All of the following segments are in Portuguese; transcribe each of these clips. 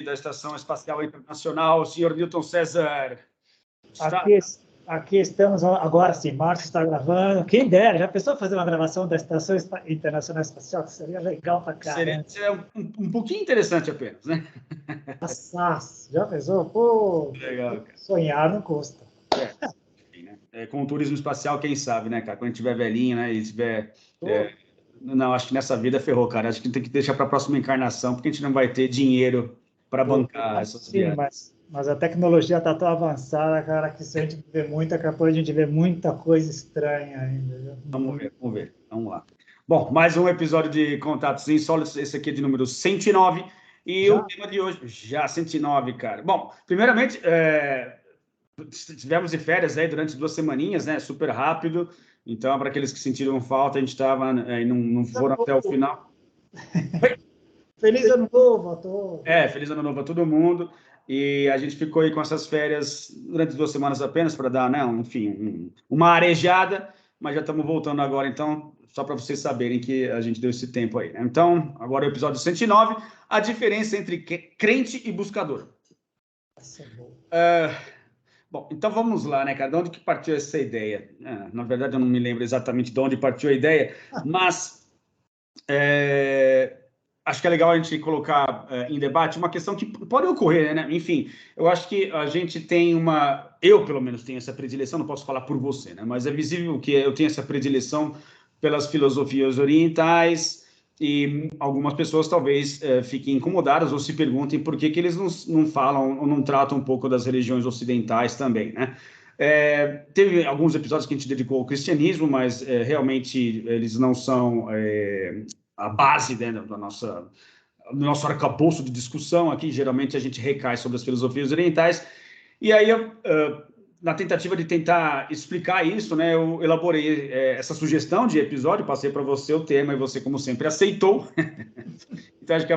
da Estação Espacial Internacional, o senhor Newton César. Aqui estamos agora, sim, Márcio está gravando. Quem dera, já pensou fazer uma gravação da Estação Internacional Espacial? Que seria legal para caramba. Seria um pouquinho interessante apenas, né? Nossa, já pensou? Pô, legal, cara. Sonhar não custa. Com o turismo espacial, quem sabe, né, cara? Quando a gente tiver velhinho, né, e tiver... Não, acho que nessa vida ferrou, cara. Acho que tem que deixar para a próxima encarnação, porque a gente não vai ter dinheiro para bancar essas viagens. Mas a tecnologia está tão avançada, cara, que se a gente ver muita, capaz de a gente ver muita coisa estranha ainda. Viu? Vamos ver. Vamos lá. Bom, mais um episódio de Contatos Insólitos, esse aqui é de número 109. E o tema de hoje, já 109, cara. Bom, primeiramente, tivemos de férias aí durante 2 semaninhas, né? Super rápido. Então, para aqueles que sentiram falta, a gente estava e não foram até o final. Feliz Ano Novo a todos. Feliz Ano Novo a todo mundo. E a gente ficou aí com essas férias durante 2 semanas apenas para dar, né, uma arejada, mas já estamos voltando agora, então, só para vocês saberem que a gente deu esse tempo aí, né? Então, agora é o episódio 109, a diferença entre crente e buscador. Bom, então vamos lá, né, cara? De onde que partiu essa ideia? Na verdade, eu não me lembro exatamente de onde partiu a ideia, mas acho que é legal a gente colocar em debate uma questão que pode ocorrer, né? Enfim, eu acho que a gente tem eu pelo menos tenho essa predileção, não posso falar por você, né? Mas é visível que eu tenho essa predileção pelas filosofias orientais e algumas pessoas talvez fiquem incomodadas ou se perguntem por que eles não falam ou não tratam um pouco das religiões ocidentais também, né? Teve alguns episódios que a gente dedicou ao cristianismo, mas realmente eles não são a base, né, do nosso arcabouço de discussão aqui. Geralmente a gente recai sobre as filosofias orientais. E aí, na tentativa de tentar explicar isso, né, eu elaborei essa sugestão de episódio, passei para você o tema e você, como sempre, aceitou. Então, acho que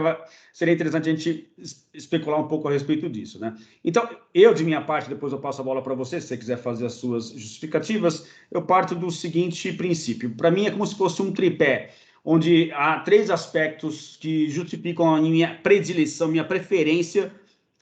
seria interessante a gente especular um pouco a respeito disso, né? Então, de minha parte, depois eu passo a bola para você, se você quiser fazer as suas justificativas, eu parto do seguinte princípio. Para mim, é como se fosse um tripé, onde há 3 aspectos que justificam a minha predileção, minha preferência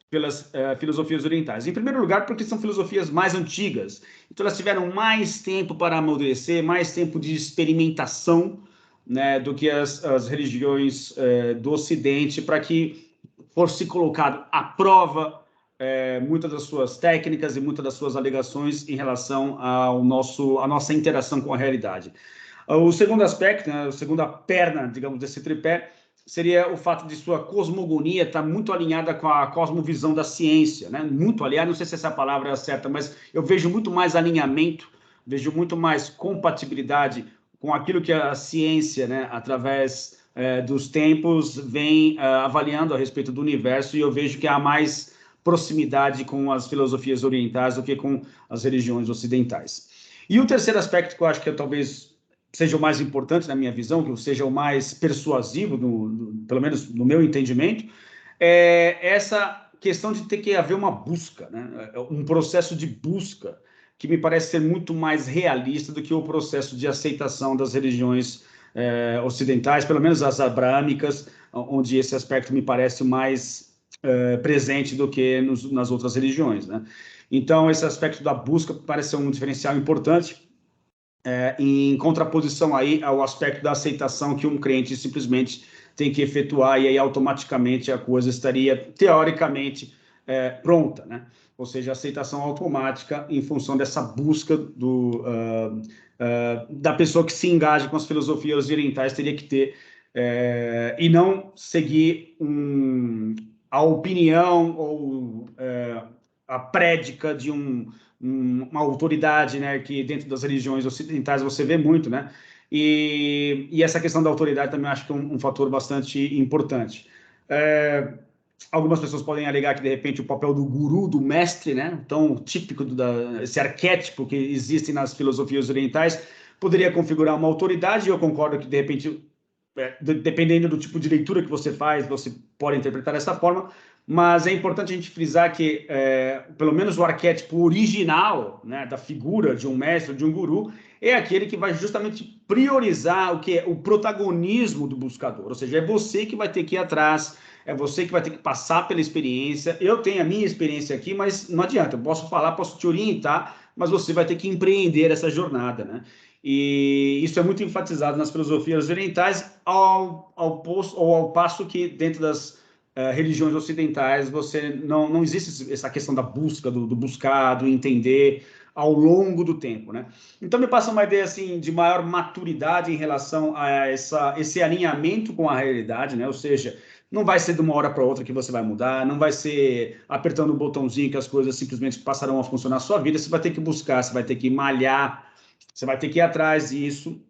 pelas filosofias orientais. Em primeiro lugar, porque são filosofias mais antigas. Então, elas tiveram mais tempo para amadurecer, mais tempo de experimentação, né, do que as religiões do Ocidente, para que fosse colocado à prova muitas das suas técnicas e muitas das suas alegações em relação à nossa interação com a realidade. O segundo aspecto, né, a segunda perna, digamos, desse tripé, seria o fato de sua cosmogonia estar muito alinhada com a cosmovisão da ciência, né? Muito alinhada, não sei se essa palavra é certa, mas eu vejo muito mais alinhamento, vejo muito mais compatibilidade com aquilo que a ciência, né, através dos tempos, vem avaliando a respeito do universo, e eu vejo que há mais proximidade com as filosofias orientais do que com as religiões ocidentais. E o terceiro aspecto que eu acho que talvez seja o mais importante na minha visão, que seja o mais persuasivo, pelo menos no meu entendimento, é essa questão de ter que haver uma busca, né? Um processo de busca, que me parece ser muito mais realista do que o processo de aceitação das religiões ocidentais, pelo menos as abrâmicas, onde esse aspecto me parece mais presente do que nas outras religiões, né? Então, esse aspecto da busca parece ser um diferencial importante, em contraposição aí ao aspecto da aceitação que um crente simplesmente tem que efetuar, e aí automaticamente a coisa estaria, teoricamente, pronta, né? Ou seja, aceitação automática em função dessa busca da pessoa que se engaja com as filosofias orientais teria que ter, e não seguir a opinião ou a prédica de uma autoridade, né, que dentro das religiões ocidentais você vê muito, né? E essa questão da autoridade também acho que é um fator bastante importante. Algumas pessoas podem alegar que, de repente, o papel do guru, do mestre, né, tão típico esse arquétipo que existe nas filosofias orientais, poderia configurar uma autoridade, e eu concordo que, de repente, dependendo do tipo de leitura que você faz, você pode interpretar dessa forma, mas é importante a gente frisar que, pelo menos o arquétipo original, né, da figura de um mestre, de um guru, é aquele que vai justamente priorizar o que é o protagonismo do buscador, ou seja, é você que vai ter que ir atrás, é você que vai ter que passar pela experiência. Eu tenho a minha experiência aqui, mas não adianta, eu posso falar, posso te orientar, mas você vai ter que empreender essa jornada, né? E isso é muito enfatizado nas filosofias orientais, ao passo que dentro das religiões ocidentais você não existe essa questão da busca, do buscar, do entender ao longo do tempo, né? Então me passa uma ideia assim de maior maturidade em relação a esse alinhamento com a realidade, né? Ou seja, não vai ser de uma hora para outra que você vai mudar, não vai ser apertando um botãozinho que as coisas simplesmente passarão a funcionar na sua vida, você vai ter que buscar, você vai ter que malhar, você vai ter que ir atrás disso,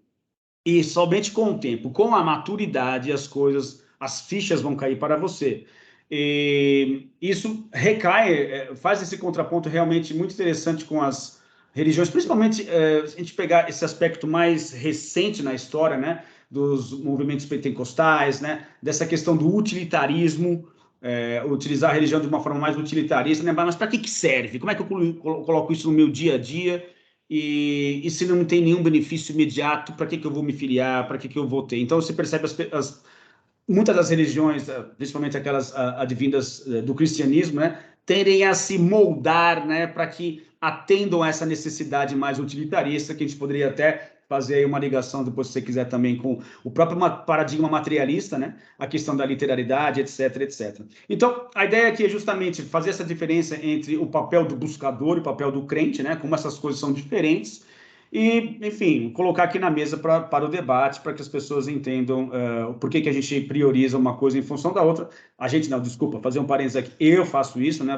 e somente com o tempo, com a maturidade, as coisas, as fichas vão cair para você. E isso recai, faz esse contraponto realmente muito interessante com as religiões, principalmente se a gente pegar esse aspecto mais recente na história, né, dos movimentos pentecostais, né, dessa questão do utilitarismo, utilizar a religião de uma forma mais utilitarista, né, mas para que serve? Como é que eu coloco isso no meu dia a dia? E se não tem nenhum benefício imediato, para que eu vou me filiar? Para que eu vou ter? Então você percebe muitas das religiões, principalmente aquelas advindas do cristianismo, né, tendem a se moldar, né, para que atendam a essa necessidade mais utilitarista, que a gente poderia até fazer aí uma ligação, depois se você quiser também, com o próprio paradigma materialista, né, a questão da literalidade, etc, etc. Então, a ideia aqui é justamente fazer essa diferença entre o papel do buscador e o papel do crente, né, como essas coisas são diferentes, e, enfim, colocar aqui na mesa para o debate, para que as pessoas entendam por que a gente prioriza uma coisa em função da outra. A gente, não, desculpa, fazer um parênteses aqui, eu faço isso, né?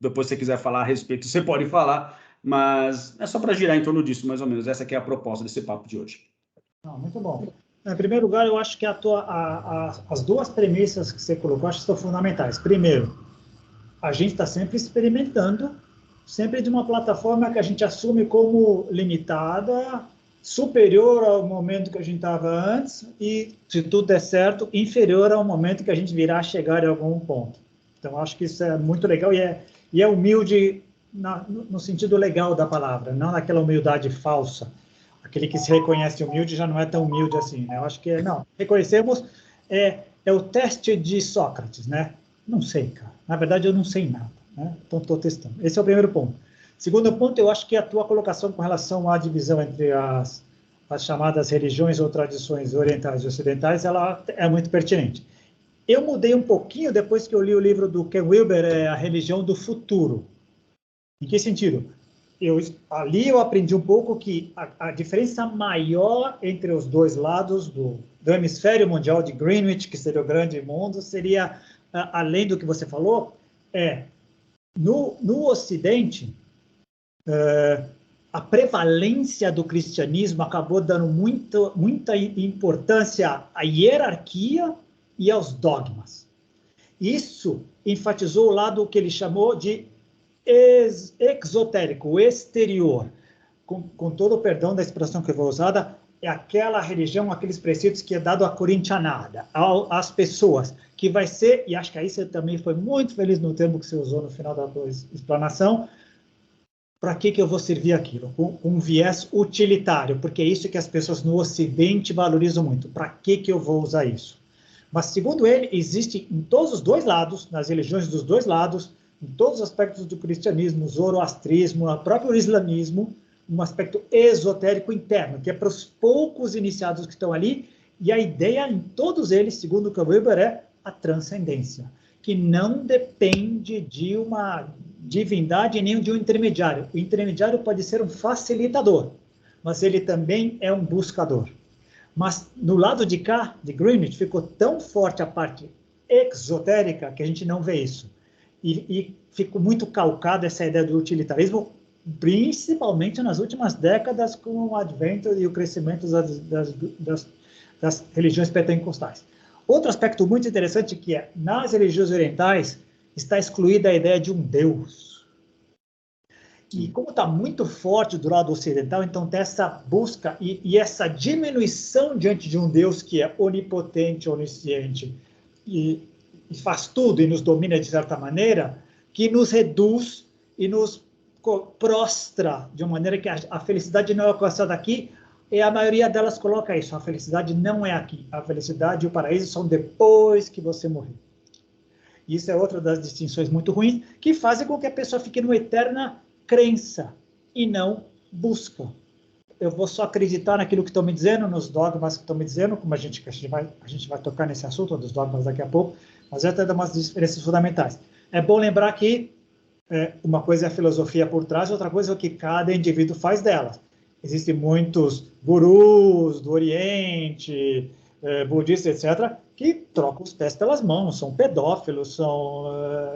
Depois se você quiser falar a respeito, você pode falar, mas é só para girar em torno disso, mais ou menos. Essa aqui é a proposta desse papo de hoje. Muito bom. Em primeiro lugar, eu acho que as duas premissas que você colocou, acho que são fundamentais. Primeiro, a gente está sempre experimentando, sempre de uma plataforma que a gente assume como limitada, superior ao momento que a gente estava antes e, se tudo der certo, inferior ao momento que a gente virá chegar em algum ponto. Então, acho que isso é muito legal e é humilde no sentido legal da palavra, não naquela humildade falsa. Aquele que se reconhece humilde já não é tão humilde assim, né? Eu acho que não. Reconhecemos é o teste de Sócrates, né? Não sei, cara. Na verdade, eu não sei nada, né? Então, estou testando. Esse é o primeiro ponto. Segundo ponto, eu acho que a tua colocação com relação à divisão entre as chamadas religiões ou tradições orientais e ocidentais, ela é muito pertinente. Eu mudei um pouquinho depois que eu li o livro do Ken Wilber, A Religião do Futuro. Em que sentido? Ali eu aprendi um pouco que a diferença maior entre os dois lados do hemisfério mundial de Greenwich, que seria o grande mundo, seria, além do que você falou, no Ocidente, a prevalência do cristianismo acabou dando muita importância à hierarquia e aos dogmas. Isso enfatizou o lado que ele chamou de exotérico, o exterior. Com todo o perdão da expressão que eu vou usar, é aquela religião, aqueles preceitos que é dado à corintianada, às pessoas, que vai ser, e acho que aí você também foi muito feliz no termo que você usou no final da tua explanação, para que eu vou servir aquilo? Com um viés utilitário, porque é isso que as pessoas no Ocidente valorizam muito. Para que eu vou usar isso? Mas, segundo ele, existe em todos os dois lados, nas religiões dos dois lados, em todos os aspectos do cristianismo, zoroastrismo, o próprio islamismo, um aspecto esotérico interno, que é para os poucos iniciados que estão ali, e a ideia em todos eles, segundo o Weber, é a transcendência, que não depende de uma divindade nem de um intermediário. O intermediário pode ser um facilitador, mas ele também é um buscador. Mas no lado de cá, de Greenwich, ficou tão forte a parte exotérica que a gente não vê isso. E ficou muito calcada essa ideia do utilitarismo, principalmente nas últimas décadas, com o advento e o crescimento das religiões pentecostais. Outro aspecto muito interessante que é, nas religiões orientais, está excluída a ideia de um Deus. E como está muito forte do lado ocidental, então tem essa busca e essa diminuição diante de um Deus que é onipotente, onisciente e faz tudo e nos domina de certa maneira, que nos reduz e nos prostra de uma maneira que a felicidade não é alcançada aqui, e a maioria delas coloca isso, a felicidade não é aqui, a felicidade e o paraíso são depois que você morrer. Isso é outra das distinções muito ruins, que fazem com que a pessoa fique numa eterna crença e não busca. Eu vou só acreditar naquilo que estão me dizendo, nos dogmas que estão me dizendo, como a gente vai tocar nesse assunto dos dogmas daqui a pouco, mas já tem umas diferenças fundamentais. É bom lembrar que uma coisa é a filosofia por trás, outra coisa é o que cada indivíduo faz dela. Existem muitos gurus do Oriente, budistas, etc., que trocam os pés pelas mãos, são pedófilos, são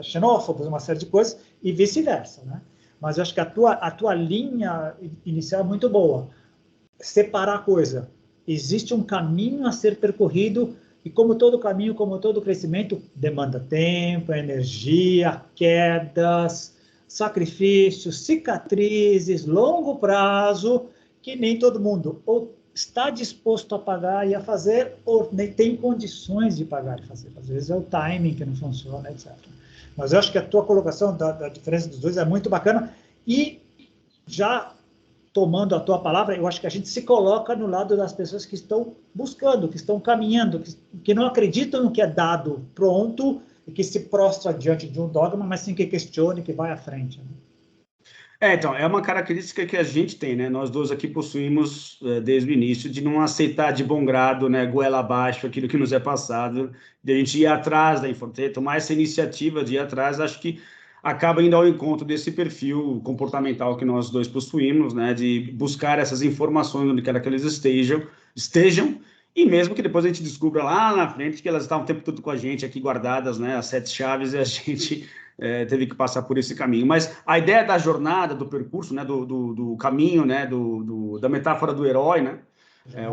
xenófobos, uma série de coisas, e vice-versa, né? Mas eu acho que a tua linha inicial é muito boa. Separar a coisa. Existe um caminho a ser percorrido, e como todo caminho, como todo crescimento, demanda tempo, energia, quedas, sacrifícios, cicatrizes, longo prazo, que nem todo mundo ou está disposto a pagar e a fazer, ou nem tem condições de pagar e fazer. Às vezes é o timing que não funciona, etc. Mas eu acho que a tua colocação da diferença dos dois é muito bacana, e já tomando a tua palavra, eu acho que a gente se coloca no lado das pessoas que estão buscando, que estão caminhando, que não acreditam no que é dado pronto e que se prostra diante de um dogma, mas sim que questione, que vai à frente, né? Então, é uma característica que a gente tem, né? Nós dois aqui possuímos, desde o início, de não aceitar de bom grado, né, goela abaixo, aquilo que nos é passado, de a gente ir atrás da informação, tomar essa iniciativa de ir atrás, acho que acaba indo ao encontro desse perfil comportamental que nós dois possuímos, né, de buscar essas informações onde quer que elas estejam, e mesmo que depois a gente descubra lá na frente que elas estavam o tempo todo com a gente aqui guardadas, né, as 7 chaves, e a gente teve que passar por esse caminho. Mas a ideia da jornada, do percurso, né, do caminho, né, da metáfora do herói, né,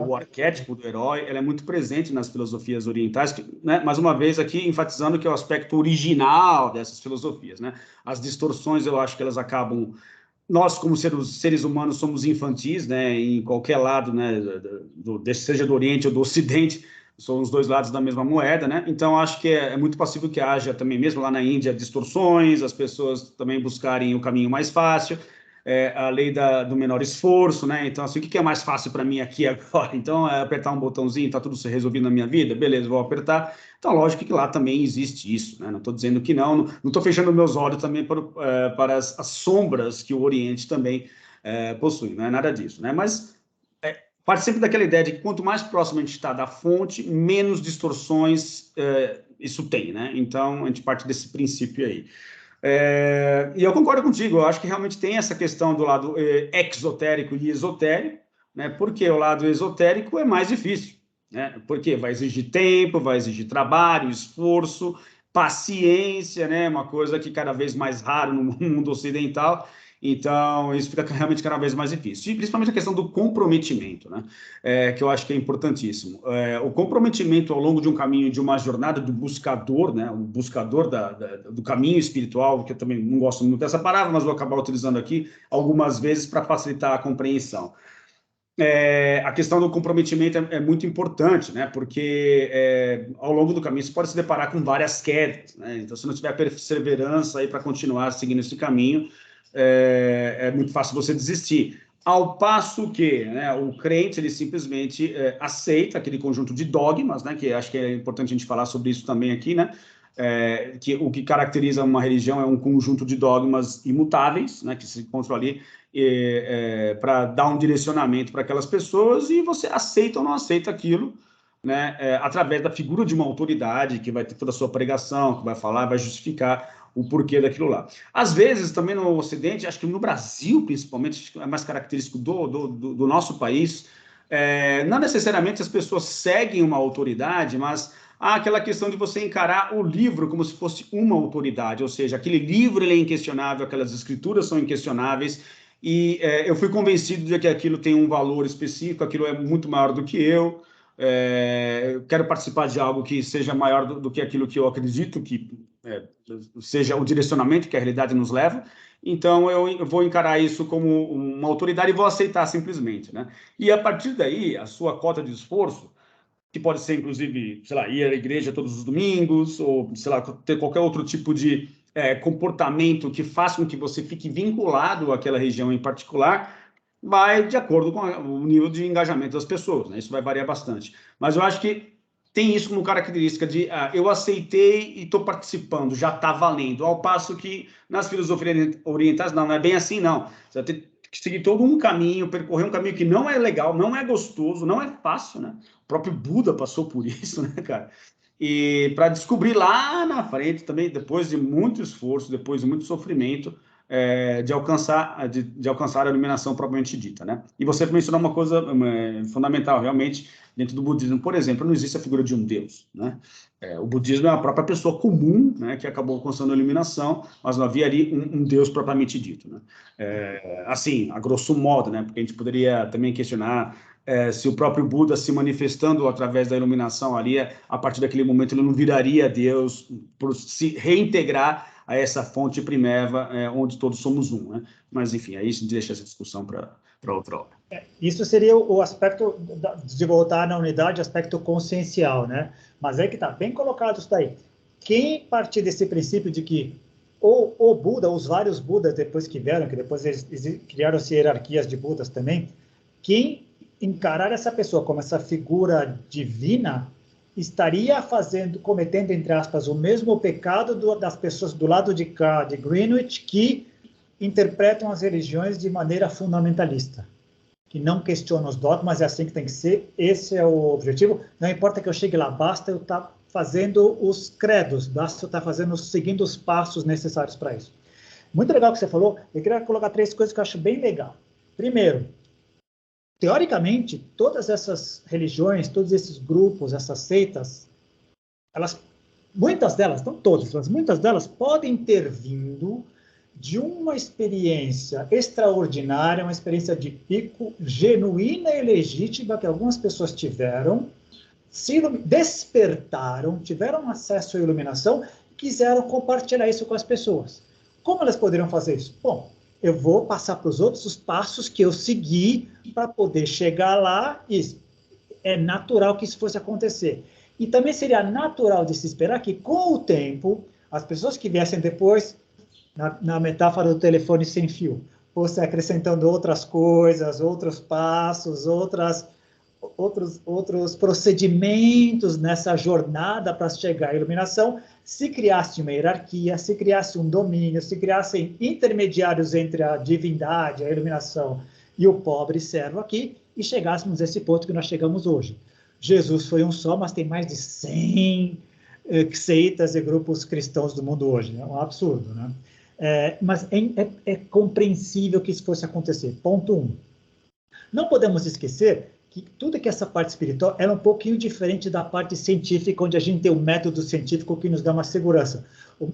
o arquétipo do herói, ela é muito presente nas filosofias orientais, né, mais uma vez aqui enfatizando que é o aspecto original dessas filosofias, né? As distorções, eu acho que elas acabam... Nós, como seres humanos, somos infantis, né, em qualquer lado, né, seja do Oriente ou do Ocidente, são os dois lados da mesma moeda, né? Então, acho que é muito possível que haja também, mesmo lá na Índia, distorções, as pessoas também buscarem o caminho mais fácil, a lei do menor esforço, né? Então, assim, o que é mais fácil para mim aqui agora? Então, é apertar um botãozinho, está tudo se resolvido na minha vida? Beleza, vou apertar. Então, lógico que lá também existe isso, né? Não estou dizendo que não estou fechando meus olhos também para as sombras que o Oriente também possui, não é nada disso, né? Mas parte sempre daquela ideia de que quanto mais próximo a gente está da fonte, menos distorções isso tem, né? Então, a gente parte desse princípio aí. E eu concordo contigo, eu acho que realmente tem essa questão do lado exotérico e esotérico, né? Porque o lado esotérico é mais difícil, né? Porque vai exigir tempo, vai exigir trabalho, esforço, paciência, né? Uma coisa que cada vez mais raro no mundo ocidental. Então, isso fica realmente cada vez mais difícil. E principalmente a questão do comprometimento, né? Que eu acho que é importantíssimo. O comprometimento ao longo de um caminho, de uma jornada do buscador, né? O buscador do caminho espiritual, que eu também não gosto muito dessa palavra, mas vou acabar utilizando aqui algumas vezes para facilitar a compreensão. A questão do comprometimento é muito importante, né? Porque ao longo do caminho você pode se deparar com várias quedas, né? Então, se não tiver perseverança aí para continuar seguindo esse caminho, é muito fácil você desistir. Ao passo que, né, o crente ele simplesmente aceita aquele conjunto de dogmas, né? Que acho que é importante a gente falar sobre isso também aqui, né? Que o que caracteriza uma religião é um conjunto de dogmas imutáveis, né? Que se encontram ali para dar um direcionamento para aquelas pessoas, e você aceita ou não aceita aquilo, né, através da figura de uma autoridade que vai ter toda a sua pregação, que vai falar, vai justificar o porquê daquilo lá. Às vezes, também no Ocidente, acho que no Brasil, principalmente, é mais característico do nosso país, não necessariamente as pessoas seguem uma autoridade, mas há aquela questão de você encarar o livro como se fosse uma autoridade, ou seja, aquele livro ele é inquestionável, aquelas escrituras são inquestionáveis, e eu fui convencido de que aquilo tem um valor específico, aquilo é muito maior do que eu quero participar de algo que seja maior do que aquilo que eu acredito que seja o direcionamento que a realidade nos leva. Então, eu vou encarar isso como uma autoridade e vou aceitar simplesmente, né? E a partir daí, a sua cota de esforço, que pode ser, inclusive, sei lá, ir à igreja todos os domingos, ou, sei lá, ter qualquer outro tipo de comportamento que faça com que você fique vinculado àquela região em particular, vai de acordo com o nível de engajamento das pessoas, né? Isso vai variar bastante. Mas eu acho que tem isso como característica de eu aceitei e estou participando, já está valendo. Ao passo que nas filosofias orientais, não é bem assim, não. Você vai ter que seguir todo um caminho, percorrer um caminho que não é legal, não é gostoso, não é fácil, né? O próprio Buda passou por isso, né, cara? E para descobrir lá na frente também, depois de muito esforço, depois de muito sofrimento, de alcançar a iluminação propriamente dita, né? E você mencionou uma coisa fundamental, realmente, dentro do budismo, por exemplo, não existe a figura de um deus, né? O budismo é a própria pessoa comum, né, que acabou alcançando a iluminação, mas não havia ali um deus propriamente dito, né? Assim, a grosso modo, né? Porque a gente poderia também questionar se o próprio Buda se manifestando através da iluminação ali, a partir daquele momento ele não viraria Deus por se reintegrar a essa fonte primeva, onde todos somos um, né? Mas, enfim, aí a gente deixa essa discussão para outra hora. Isso seria o aspecto de voltar na unidade, aspecto consciencial, né? Mas é que está bem colocado isso daí. Quem partir desse princípio de que o Buda, os vários Budas depois que vieram, que depois eles criaram-se hierarquias de Budas também, quem encarar essa pessoa como essa figura divina estaria cometendo, entre aspas, o mesmo pecado das pessoas do lado de cá, de Greenwich, que interpretam as religiões de maneira fundamentalista, que não questionam os dogmas, é assim que tem que ser, esse é o objetivo. Não importa que eu chegue lá, basta eu estar fazendo os credos, basta eu estar seguindo os passos necessários para isso. Muito legal o que você falou, eu queria colocar 3 coisas que eu acho bem legal. Primeiro, teoricamente, todas essas religiões, todos esses grupos, essas seitas, muitas delas, não todas, mas muitas delas podem ter vindo de uma experiência extraordinária, uma experiência de pico, genuína e legítima que algumas pessoas tiveram, se despertaram, tiveram acesso à iluminação e quiseram compartilhar isso com as pessoas. Como elas poderiam fazer isso? Bom, eu vou passar para os outros os passos que eu segui para poder chegar lá, e é natural que isso fosse acontecer. E também seria natural de se esperar que, com o tempo, as pessoas que viessem depois, na metáfora do telefone sem fio, fossem acrescentando outras coisas, outros passos, outros procedimentos nessa jornada para chegar à iluminação, se criasse uma hierarquia, se criasse um domínio, se criassem intermediários entre a divindade, a iluminação e o pobre servo aqui, e chegássemos a esse ponto que nós chegamos hoje. Jesus foi um só, mas tem mais de 100 seitas e grupos cristãos do mundo hoje. É um absurdo, né? Mas é compreensível que isso fosse acontecer. Ponto 1. Não podemos esquecer que tudo que essa parte espiritual era um pouquinho diferente da parte científica, onde a gente tem um método científico que nos dá uma segurança.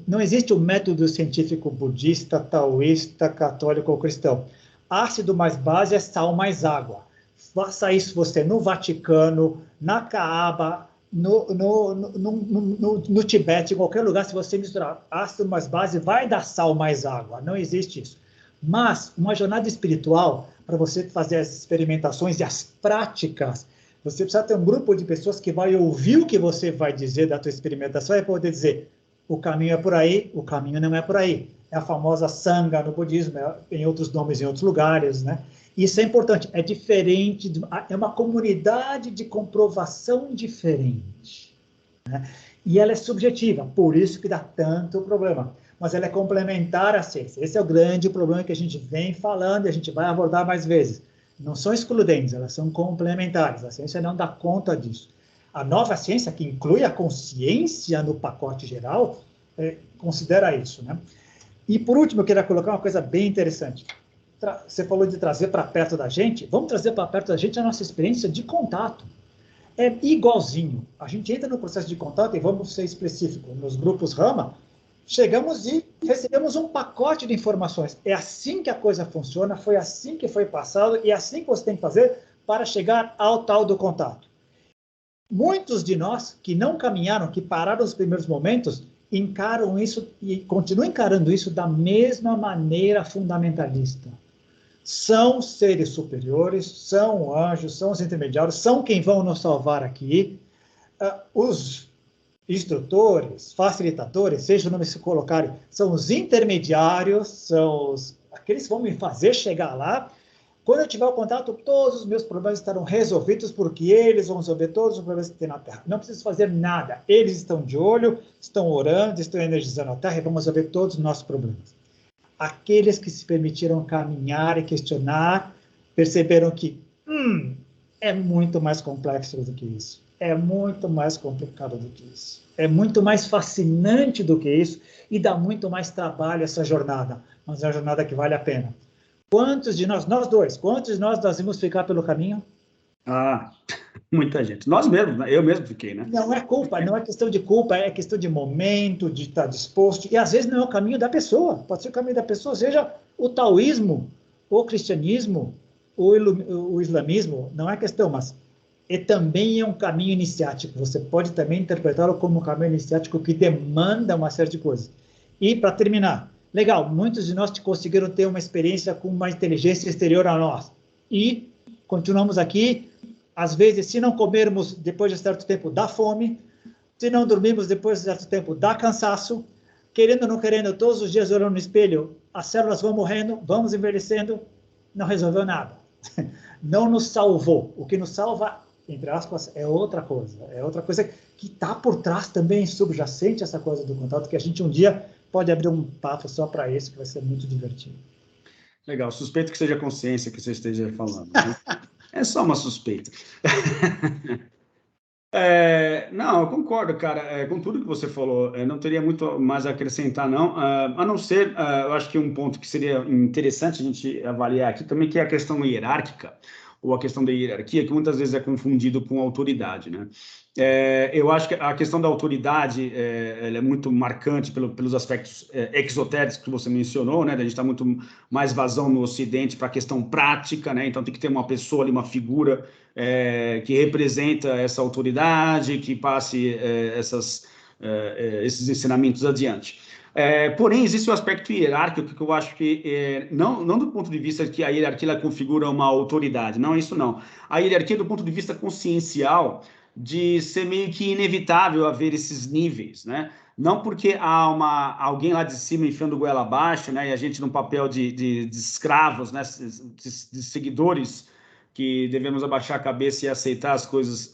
Não existe um método científico budista, taoísta, católico ou cristão. Ácido mais base é sal mais água. Faça isso você no Vaticano, na Caaba, no Tibete, em qualquer lugar, se você misturar ácido mais base, vai dar sal mais água. Não existe isso. Mas uma jornada espiritual, para você fazer as experimentações e as práticas, você precisa ter um grupo de pessoas que vai ouvir o que você vai dizer da tua experimentação e poder dizer, o caminho é por aí, o caminho não é por aí. É a famosa Sangha no budismo, tem outros nomes em outros lugares, né? Isso é importante, é diferente, é uma comunidade de comprovação diferente, né? E ela é subjetiva, por isso que dá tanto problema. Mas ela é complementar à ciência. Esse é o grande problema que a gente vem falando e a gente vai abordar mais vezes. Não são excludentes, elas são complementares. A ciência não dá conta disso. A nova ciência, que inclui a consciência no pacote geral, considera isso, né? E, por último, eu queria colocar uma coisa bem interessante. Você falou de trazer para perto da gente. Vamos trazer para perto da gente a nossa experiência de contato. É igualzinho. A gente entra no processo de contato, e vamos ser específico, nos grupos Rama, chegamos e recebemos um pacote de informações. É assim que a coisa funciona, foi assim que foi passado, e é assim que você tem que fazer para chegar ao tal do contato. Muitos de nós que não caminharam, que pararam nos primeiros momentos, encaram isso e continuam encarando isso da mesma maneira fundamentalista. São seres superiores, são anjos, são os intermediários, são quem vão nos salvar aqui. Os instrutores, facilitadores, seja o nome que se colocarem, são os intermediários, são aqueles que vão me fazer chegar lá. Quando eu tiver o contato, todos os meus problemas estarão resolvidos, porque eles vão resolver todos os problemas que tem na Terra. Não preciso fazer nada. Eles estão de olho, estão orando, estão energizando a Terra e vão resolver todos os nossos problemas. Aqueles que se permitiram caminhar e questionar, perceberam que é muito mais complexo do que isso. É muito mais complicado do que isso. É muito mais fascinante do que isso e dá muito mais trabalho essa jornada. Mas é uma jornada que vale a pena. Quantos de nós vimos ficar pelo caminho? Muita gente. Nós mesmos, eu mesmo fiquei, né? Não é culpa, não é questão de culpa, é questão de momento, de estar disposto. E às vezes não é o caminho da pessoa. Pode ser o caminho da pessoa, seja o taoísmo, o cristianismo, o islamismo, não é questão, mas também é um caminho iniciático. Você pode também interpretá-lo como um caminho iniciático que demanda uma série de coisas. E, para terminar, legal, muitos de nós conseguiram ter uma experiência com uma inteligência exterior a nós. E continuamos aqui. Às vezes, se não comermos depois de certo tempo, dá fome. Se não dormirmos depois de certo tempo, dá cansaço. Querendo ou não querendo, todos os dias olhando no espelho, as células vão morrendo, vamos envelhecendo. Não resolveu nada. Não nos salvou. O que nos salva, entre aspas, é outra coisa. É outra coisa que está por trás também, subjacente essa coisa do contato, que a gente um dia pode abrir um papo só para isso, que vai ser muito divertido. Legal. Suspeito que seja a consciência que você esteja falando. Né? É só uma suspeita. Não, eu concordo, cara, com tudo que você falou. Não teria muito mais a acrescentar, não. A não ser, eu acho que um ponto que seria interessante a gente avaliar aqui também, que é a questão hierárquica, ou a questão da hierarquia, que muitas vezes é confundido com autoridade, né? Eu acho que a questão da autoridade ela é muito marcante pelos aspectos exotéricos que você mencionou, né? A gente está muito mais vazão no Ocidente para a questão prática, né? Então tem que ter uma pessoa ali, uma figura que representa essa autoridade, que passe esses ensinamentos adiante. Porém, existe o aspecto hierárquico que eu acho que, não do ponto de vista que a hierarquia ela configura uma autoridade, não é isso não. A hierarquia do ponto de vista consciencial, de ser meio que inevitável haver esses níveis, né? Não porque há alguém lá de cima enfiando goela abaixo, né? E a gente num papel de escravos, né? De seguidores, que devemos abaixar a cabeça e aceitar as coisas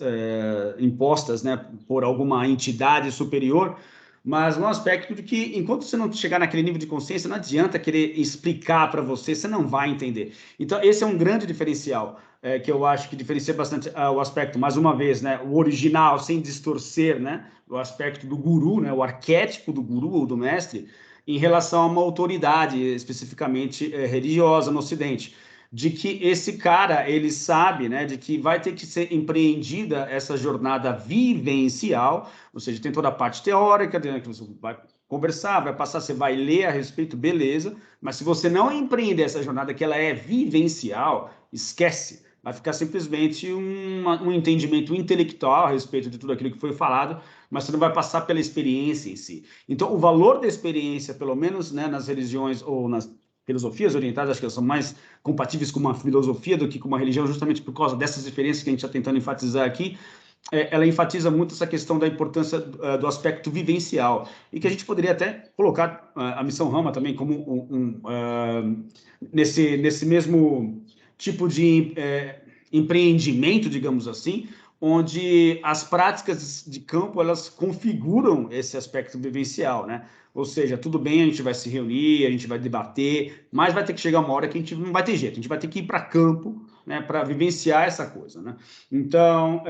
impostas, né? Por alguma entidade superior, mas no aspecto de que, enquanto você não chegar naquele nível de consciência, não adianta querer explicar para você, você não vai entender. Então, esse é um grande diferencial, que eu acho que diferencia bastante o aspecto, mais uma vez, né, o original, sem distorcer, né, o aspecto do guru, né, o arquétipo do guru ou do mestre, em relação a uma autoridade, especificamente religiosa no Ocidente. De que esse cara, ele sabe, né, de que vai ter que ser empreendida essa jornada vivencial, ou seja, tem toda a parte teórica, que você vai conversar, vai passar, você vai ler a respeito, beleza, mas se você não empreender essa jornada que ela é vivencial, esquece, vai ficar simplesmente um entendimento intelectual a respeito de tudo aquilo que foi falado, mas você não vai passar pela experiência em si. Então, o valor da experiência, pelo menos, né, nas religiões ou nas filosofias orientais, acho que elas são mais compatíveis com uma filosofia do que com uma religião, justamente por causa dessas experiências que a gente está tentando enfatizar aqui. Ela enfatiza muito essa questão da importância do aspecto vivencial, e que a gente poderia até colocar a missão Rama também como nesse mesmo tipo de empreendimento, digamos assim, onde as práticas de campo, elas configuram esse aspecto vivencial, né? Ou seja, tudo bem, a gente vai se reunir, a gente vai debater, mas vai ter que chegar uma hora que a gente não vai ter jeito, a gente vai ter que ir para campo, né, para vivenciar essa coisa, né? Então,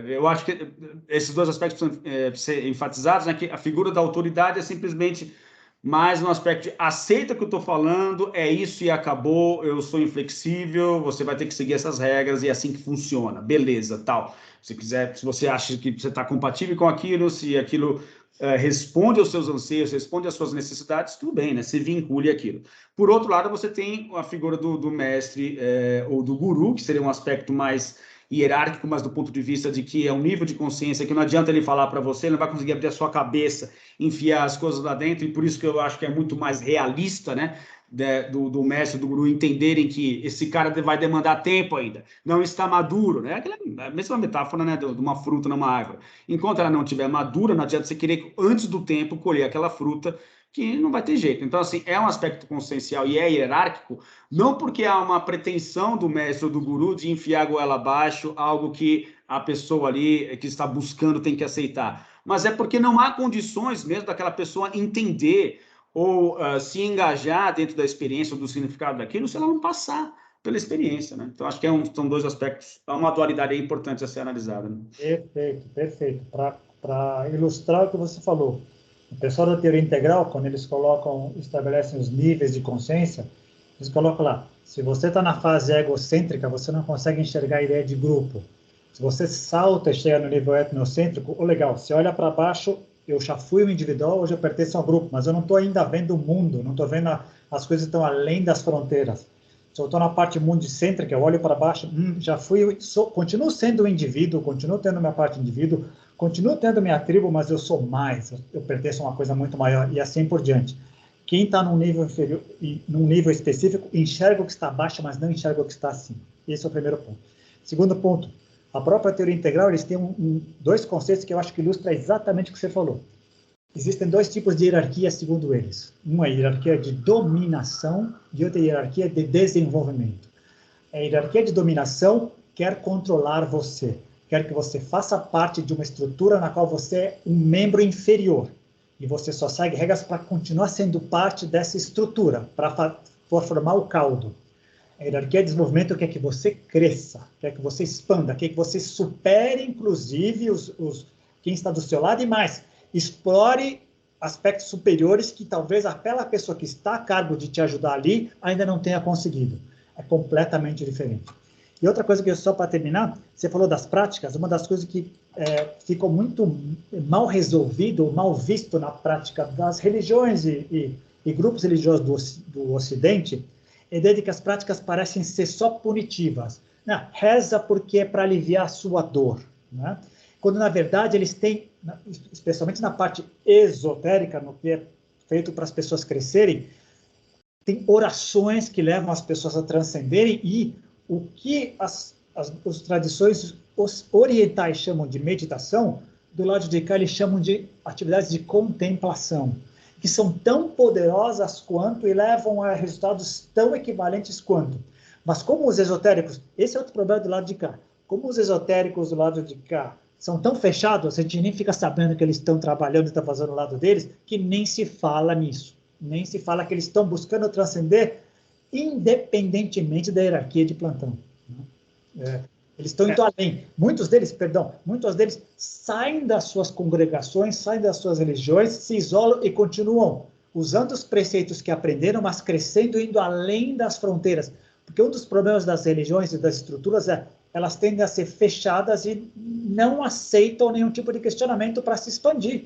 eu acho que esses dois aspectos precisam ser enfatizados, né, que a figura da autoridade é simplesmente mais no aspecto de aceita o que eu estou falando, é isso e acabou, eu sou inflexível, você vai ter que seguir essas regras e é assim que funciona, beleza, tal. Se quiser, se você acha que você está compatível com aquilo, se aquilo responde aos seus anseios, responde às suas necessidades, tudo bem, né? Se vincule aquilo. Por outro lado, você tem a figura do mestre ou do guru, que seria um aspecto mais hierárquico, mas do ponto de vista de que é um nível de consciência que não adianta ele falar para você, ele não vai conseguir abrir a sua cabeça, enfiar as coisas lá dentro, e por isso que eu acho que é muito mais realista, né? do mestre, do guru, entenderem que esse cara vai demandar tempo ainda, não está maduro, né? A mesma metáfora, né, de uma fruta numa árvore. Enquanto ela não estiver madura, não adianta você querer, antes do tempo, colher aquela fruta, que não vai ter jeito. Então, assim, é um aspecto consciencial e é hierárquico, não porque há uma pretensão do mestre ou do guru de enfiar a goela abaixo, algo que a pessoa ali que está buscando tem que aceitar, mas é porque não há condições mesmo daquela pessoa entender ou se engajar dentro da experiência ou do significado daquilo se ela não passar pela experiência, né? Então, acho que são dois aspectos, uma dualidade importante a ser analisada, né? Perfeito, perfeito. Para ilustrar o que você falou, o pessoal da teoria integral, quando eles estabelecem os níveis de consciência, eles colocam lá, se você está na fase egocêntrica, você não consegue enxergar a ideia de grupo. Se você salta e chega no nível etnocêntrico, legal, você olha para baixo, eu já fui um individual, hoje eu pertenço ao grupo, mas eu não estou ainda vendo o mundo, não estou vendo as coisas que estão além das fronteiras. Se eu estou na parte mundicêntrica, eu olho para baixo, já fui, continuo sendo um indivíduo, continuo tendo minha parte indivíduo, continuo tendo minha tribo, mas eu sou mais, eu pertenço a uma coisa muito maior, e assim por diante. Quem está num nível inferior, num nível específico, enxerga o que está abaixo, mas não enxerga o que está acima. Esse é o primeiro ponto. Segundo ponto, a própria teoria integral, eles têm dois conceitos que eu acho que ilustram exatamente o que você falou. Existem dois tipos de hierarquia, segundo eles. Uma é a hierarquia de dominação e outra é a hierarquia de desenvolvimento. A hierarquia de dominação quer controlar você, quer que você faça parte de uma estrutura na qual você é um membro inferior. E você só segue regras para continuar sendo parte dessa estrutura, para formar o caldo. A hierarquia de desenvolvimento quer que você cresça, quer que você expanda, quer que você supere, inclusive, quem está do seu lado e mais. Explore aspectos superiores que talvez aquela pessoa que está a cargo de te ajudar ali ainda não tenha conseguido. É completamente diferente. E outra coisa que só para terminar, você falou das práticas, uma das coisas que ficou muito mal resolvido, mal visto na prática das religiões e grupos religiosos do Ocidente, é a ideia de que as práticas parecem ser só punitivas. Não, reza porque é para aliviar a sua dor, né? Quando, na verdade, eles têm, especialmente na parte esotérica, no que é feito para as pessoas crescerem, tem orações que levam as pessoas a transcenderem e o que as tradições orientais chamam de meditação, do lado de cá eles chamam de atividades de contemplação, que são tão poderosas quanto e levam a resultados tão equivalentes quanto. Mas como os esotéricos, esse é outro problema do lado de cá, como os esotéricos do lado de cá são tão fechados, a gente nem fica sabendo que eles estão trabalhando e estão fazendo do lado deles, que nem se fala nisso. Nem se fala que eles estão buscando transcender independentemente da hierarquia de plantão. Eles estão indo além. Muitos deles saem das suas congregações, saem das suas religiões, se isolam e continuam usando os preceitos que aprenderam, mas crescendo, indo além das fronteiras. Porque um dos problemas das religiões e das estruturas é elas tendem a ser fechadas e não aceitam nenhum tipo de questionamento para se expandir.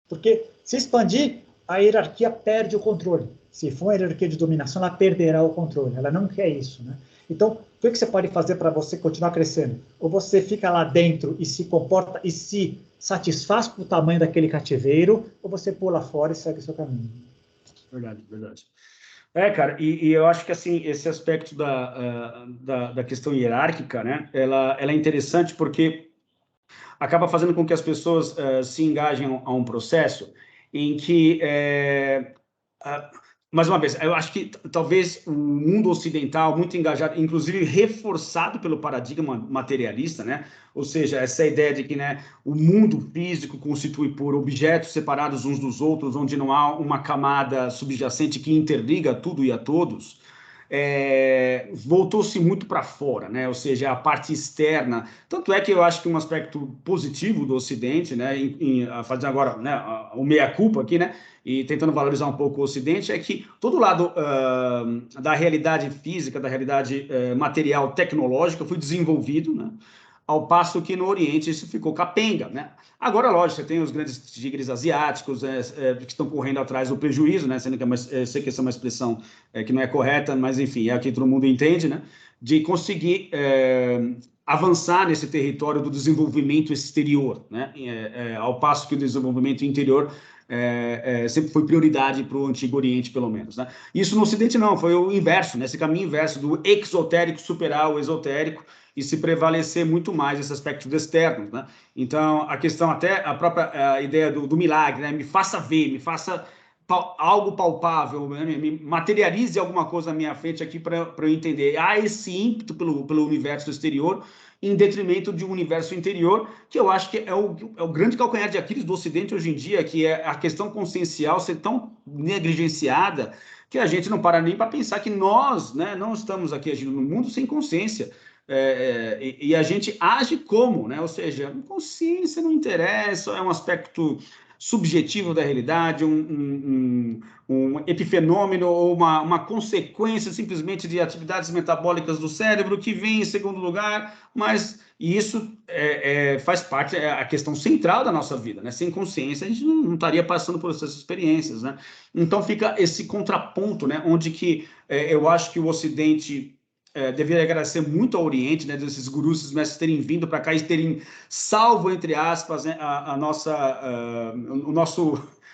Porque se expandir, a hierarquia perde o controle. Se for uma hierarquia de dominação, ela perderá o controle. Ela não quer isso, né? Então, o que você pode fazer para você continuar crescendo? Ou você fica lá dentro e se comporta e se satisfaz com o tamanho daquele cativeiro, ou você pula fora e segue o seu caminho. Verdade, verdade. Cara, e eu acho que assim, esse aspecto da questão hierárquica, né, ela é interessante porque acaba fazendo com que as pessoas se engajem a um processo em que, mais uma vez, eu acho que talvez o mundo ocidental, muito engajado, inclusive reforçado pelo paradigma materialista, né? Ou seja, essa ideia de que, né, o mundo físico constitui por objetos separados uns dos outros, onde não há uma camada subjacente que interliga tudo e a todos, voltou-se muito para fora, né? Ou seja, a parte externa. Tanto é que eu acho que um aspecto positivo do Ocidente, né, fazendo agora, né, o meia-culpa aqui, né, e tentando valorizar um pouco o Ocidente, é que todo lado da realidade física, da realidade material tecnológica foi desenvolvido, né, ao passo que no Oriente isso ficou capenga, né? Agora, lógico, você tem os grandes tigres asiáticos que estão correndo atrás do prejuízo, né? Sendo que sei que essa é uma expressão que não é correta, mas enfim, é o que todo mundo entende, né? De conseguir avançar nesse território do desenvolvimento exterior, né? Ao passo que o desenvolvimento interior sempre foi prioridade para o Antigo Oriente, pelo menos, né? Isso no Ocidente não, foi o inverso, né? Esse caminho inverso do exotérico superar o esotérico e se prevalecer muito mais esse aspecto externo, né? Então, a questão até, a própria ideia do milagre, né? Me faça ver, me faça algo palpável, né? Me materialize alguma coisa na minha frente aqui para eu entender. Há esse ímpeto pelo universo exterior, em detrimento de um universo interior, que eu acho que é o grande calcanhar de Aquiles do Ocidente hoje em dia, que é a questão consciencial ser tão negligenciada que a gente não para nem para pensar que nós, né, não estamos aqui agindo no mundo sem consciência. E a gente age como, né? Ou seja, consciência não interessa, é um aspecto subjetivo da realidade, um epifenômeno ou uma consequência simplesmente de atividades metabólicas do cérebro que vem em segundo lugar, mas isso faz parte, a questão central da nossa vida, né? Sem consciência a gente não estaria passando por essas experiências, né? Então fica esse contraponto, né? Onde que eu acho que o Ocidente deveria agradecer muito ao Oriente, né, desses gurus, esses mestres terem vindo para cá e terem salvo, entre aspas, né, o nosso,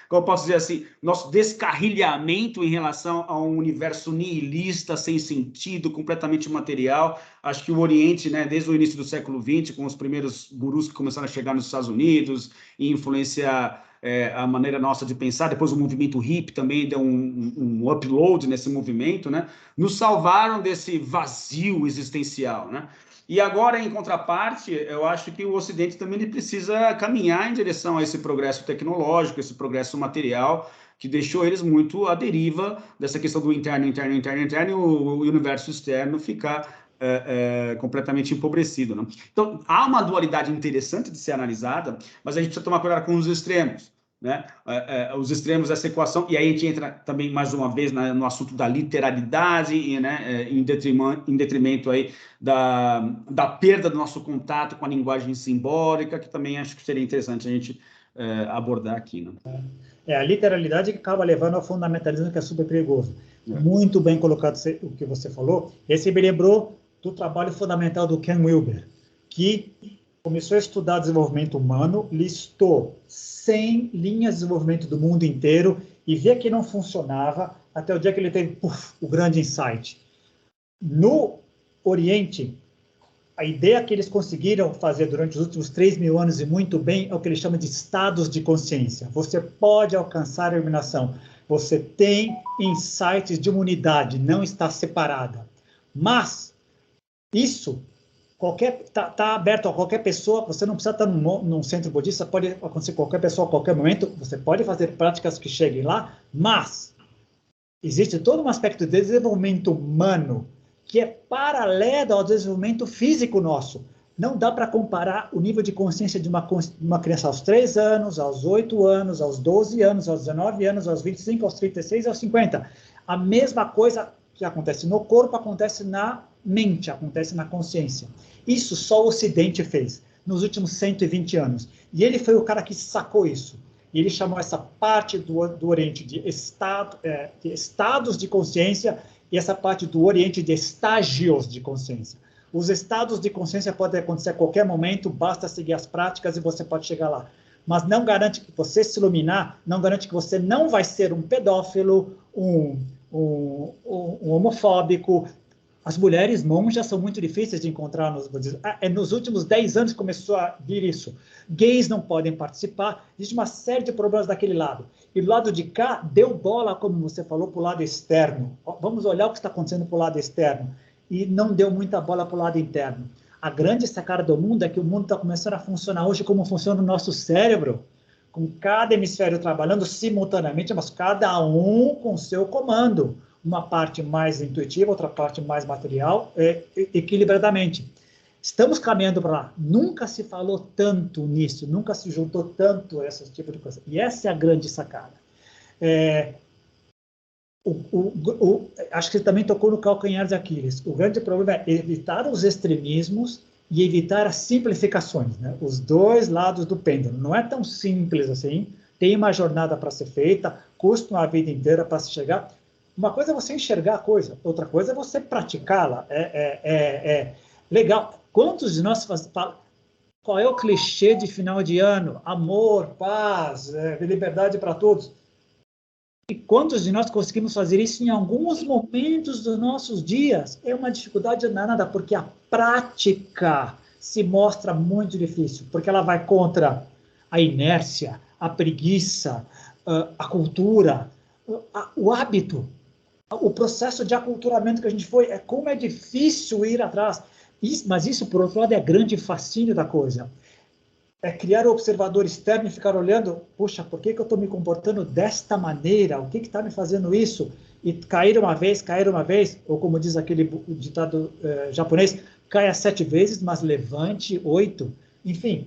como eu posso dizer assim, nosso descarrilhamento em relação a um universo nihilista, sem sentido, completamente material. Acho que o Oriente, né, desde o início do século XX, com os primeiros gurus que começaram a chegar nos Estados Unidos e influenciar a maneira nossa de pensar, depois o movimento hippie também deu um upload nesse movimento, né? Nos salvaram desse vazio existencial, né? E agora, em contraparte, eu acho que o Ocidente também ele precisa caminhar em direção a esse progresso tecnológico, esse progresso material, que deixou eles muito à deriva dessa questão do interno, e o universo externo ficar completamente empobrecido, né? Então, há uma dualidade interessante de ser analisada, mas a gente precisa tomar cuidado com os extremos, né? Os extremos dessa equação, e aí a gente entra também, mais uma vez, no assunto da literalidade, né? Em detrimento aí da perda do nosso contato com a linguagem simbólica, que também acho que seria interessante a gente abordar aqui, né? A literalidade que acaba levando ao fundamentalismo, que é super perigoso. Muito bem colocado o que você falou. Esse me lembrou do trabalho fundamental do Ken Wilber, que começou a estudar desenvolvimento humano, listou 100 linhas de desenvolvimento do mundo inteiro e via que não funcionava, até o dia que ele teve o grande insight. No Oriente, a ideia que eles conseguiram fazer durante os últimos 3.000 anos e muito bem é o que eles chamam de estados de consciência. Você pode alcançar a iluminação. Você tem insights de uma unidade, não está separada. Mas isso está aberto a qualquer pessoa, você não precisa estar num centro budista, pode acontecer com qualquer pessoa a qualquer momento, você pode fazer práticas que cheguem lá, mas existe todo um aspecto de desenvolvimento humano que é paralelo ao desenvolvimento físico nosso. Não dá para comparar o nível de consciência de uma criança aos 3 anos, aos 8 anos, aos 12 anos, aos 19 anos, aos 25, aos 36, aos 50. A mesma coisa que acontece no corpo, acontece na mente, acontece na consciência. Isso só o Ocidente fez nos últimos 120 anos. E ele foi o cara que sacou isso. E ele chamou essa parte do Oriente de estados de consciência e essa parte do Oriente de estágios de consciência. Os estados de consciência podem acontecer a qualquer momento, basta seguir as práticas e você pode chegar lá. Mas não garante que você se iluminar, não garante que você não vai ser um pedófilo, um homofóbico. As mulheres monjas são muito difíceis de encontrar nos budistas. Nos últimos 10 anos começou a vir isso. Gays não podem participar. Existe uma série de problemas daquele lado. E do lado de cá, deu bola, como você falou, para o lado externo. Vamos olhar o que está acontecendo para o lado externo. E não deu muita bola para o lado interno. A grande sacada do mundo é que o mundo está começando a funcionar hoje como funciona o nosso cérebro, com cada hemisfério trabalhando simultaneamente, mas cada um com seu comando. Uma parte mais intuitiva, outra parte mais material, equilibradamente. Estamos caminhando para lá. Nunca se falou tanto nisso, nunca se juntou tanto a esse tipo de coisa. E essa é a grande sacada. Acho que você também tocou no calcanhar de Aquiles. O grande problema é evitar os extremismos e evitar as simplificações, né? Os dois lados do pêndulo. Não é tão simples assim. Tem uma jornada para ser feita, custa uma vida inteira para se chegar. Uma coisa é você enxergar a coisa, outra coisa é você praticá-la. Legal. Quantos de nós Qual é o clichê de final de ano? Amor, paz, liberdade para todos. E quantos de nós conseguimos fazer isso em alguns momentos dos nossos dias? É uma dificuldade danada, porque a prática se mostra muito difícil, porque ela vai contra a inércia, a preguiça, a cultura, o hábito, o processo de aculturamento que a gente foi. Como é difícil ir atrás. Mas isso, por outro lado, é grande fascínio da coisa. É criar o observador externo e ficar olhando, puxa, por que eu estou me comportando desta maneira? O que está me fazendo isso? E cair uma vez, ou como diz aquele ditado japonês, caia 7 vezes, mas levante 8. Enfim,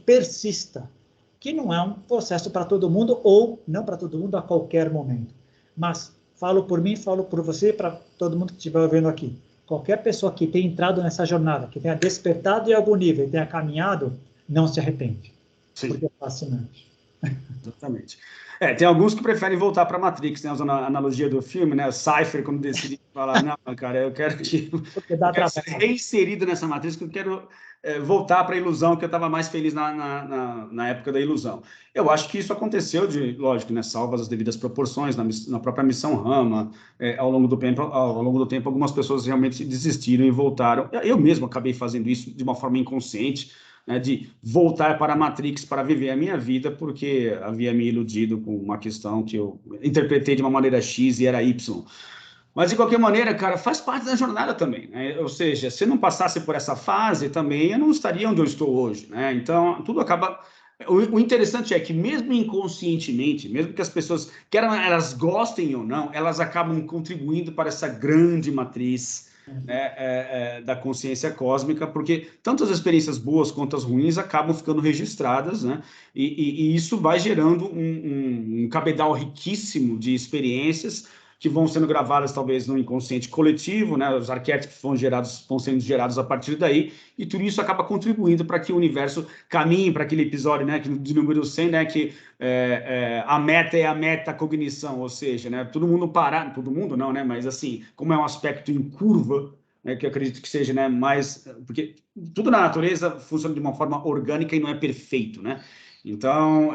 persista. Que não é um processo para todo mundo, ou não para todo mundo a qualquer momento. Mas falo por mim, falo por você, para todo mundo que estiver ouvindo aqui. Qualquer pessoa que tenha entrado nessa jornada, que tenha despertado em algum nível, tenha caminhado, não se arrepende. Sim. Porque é fascinante. Exatamente. Tem alguns que preferem voltar para Matrix, né? Usando a analogia do filme, né? O Cypher, quando decide falar, não, cara, eu quero ser reinserido nessa Matrix, que eu quero voltar para a ilusão, que eu estava mais feliz na época da ilusão. Eu acho que isso aconteceu, lógico, né? Salvas as devidas proporções, na própria missão Rama, ao longo do tempo, algumas pessoas realmente desistiram e voltaram. Eu mesmo acabei fazendo isso de uma forma inconsciente, né, de voltar para a Matrix para viver a minha vida, porque havia me iludido com uma questão que eu interpretei de uma maneira X e era Y. Mas, de qualquer maneira, cara, faz parte da jornada também, né? Ou seja, se eu não passasse por essa fase também, eu não estaria onde eu estou hoje, né? Então, tudo acaba... O interessante é que, mesmo inconscientemente, mesmo que as pessoas, quer elas gostem ou não, elas acabam contribuindo para essa grande matriz, né, da consciência cósmica, porque tanto as experiências boas quanto as ruins acabam ficando registradas, né? E isso vai gerando um cabedal riquíssimo de experiências que vão sendo gravadas talvez no inconsciente coletivo, né? Os arquétipos vão sendo gerados a partir daí, e tudo isso acaba contribuindo para que o universo caminhe para aquele episódio, né, de número 100, né, que a meta é a metacognição, ou seja, né, todo mundo não, né, mas assim, como é um aspecto em curva, né, que eu acredito que seja, né, mais, porque tudo na natureza funciona de uma forma orgânica e não é perfeito, né? Então,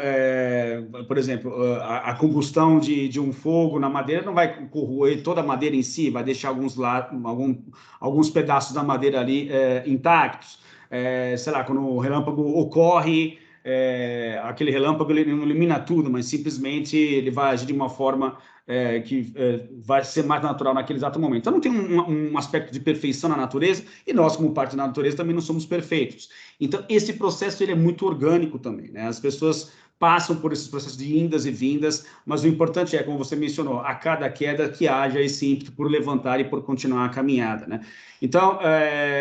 por exemplo, a combustão de um fogo na madeira não vai corroer toda a madeira em si, vai deixar alguns pedaços da madeira ali intactos. Sei lá, quando o relâmpago ocorre, aquele relâmpago ele não elimina tudo, mas simplesmente ele vai agir de uma forma que vai ser mais natural naquele exato momento. Então, não tem um aspecto de perfeição na natureza, e nós, como parte da natureza, também não somos perfeitos. Então, esse processo ele é muito orgânico também, né? As pessoas passam por esses processos de indas e vindas, mas o importante é, como você mencionou, a cada queda que haja esse ímpeto por levantar e por continuar a caminhada, né? Então,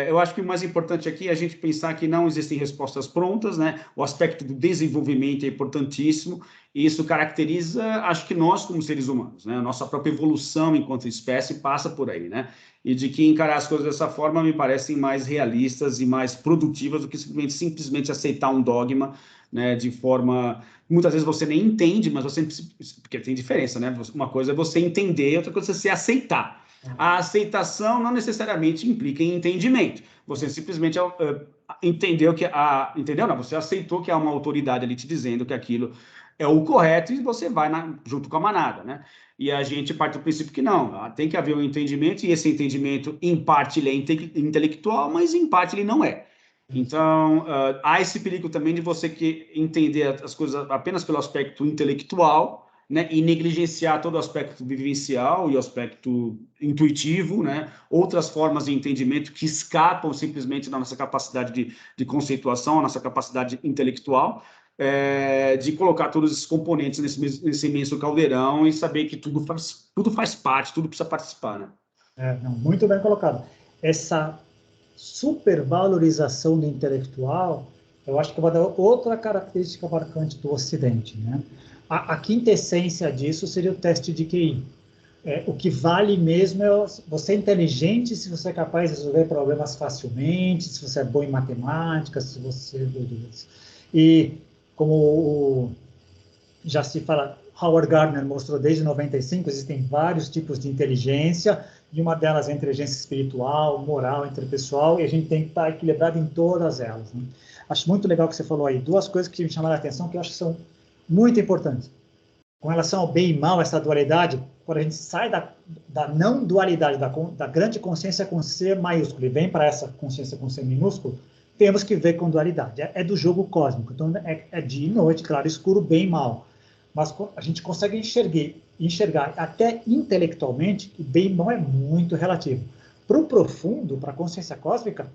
eu acho que o mais importante aqui é a gente pensar que não existem respostas prontas, né? O aspecto do desenvolvimento é importantíssimo, e isso caracteriza, acho que nós como seres humanos, né? A nossa própria evolução enquanto espécie passa por aí, né? E de que encarar as coisas dessa forma me parecem mais realistas e mais produtivas do que simplesmente aceitar um dogma, né, de forma... Muitas vezes você nem entende, mas você... Porque tem diferença, né? Uma coisa é você entender, outra coisa é você aceitar. A aceitação não necessariamente implica em entendimento. Você simplesmente entendeu que... Entendeu? Não, você aceitou que há uma autoridade ali te dizendo que aquilo é o correto e você vai junto com a manada, né? E a gente parte do princípio que não, tem que haver um entendimento, e esse entendimento, em parte, ele é intelectual, mas em parte ele não é. Então, há esse perigo também de você entender as coisas apenas pelo aspecto intelectual, né, e negligenciar todo o aspecto vivencial e o aspecto intuitivo, né, outras formas de entendimento que escapam simplesmente da nossa capacidade de conceituação, nossa capacidade intelectual, de colocar todos esses componentes nesse imenso caldeirão e saber que tudo faz parte, tudo precisa participar, né? Não, muito bem colocado. Essa supervalorização do intelectual, eu acho que vai dar outra característica marcante do Ocidente, né? A quintessência disso seria o teste de QI. O que vale mesmo é você é inteligente, se você é capaz de resolver problemas facilmente, se você é bom em matemática, se você... E como já se fala, Howard Gardner mostrou desde 95, existem vários tipos de inteligência, e uma delas é a inteligência espiritual, moral, interpessoal, e a gente tem que estar equilibrado em todas elas, né? Acho muito legal que você falou aí. Duas coisas que me chamaram a atenção que eu acho que são muito importantes. Com relação ao bem e mal, essa dualidade, quando a gente sai da não dualidade, da grande consciência com C maiúsculo e vem para essa consciência com C minúsculo, temos que ver com dualidade. É do jogo cósmico. Então, é dia e noite, claro, escuro, bem e mal. Mas a gente consegue enxergar até intelectualmente que bem e mal é muito relativo. Para o profundo, para a consciência cósmica,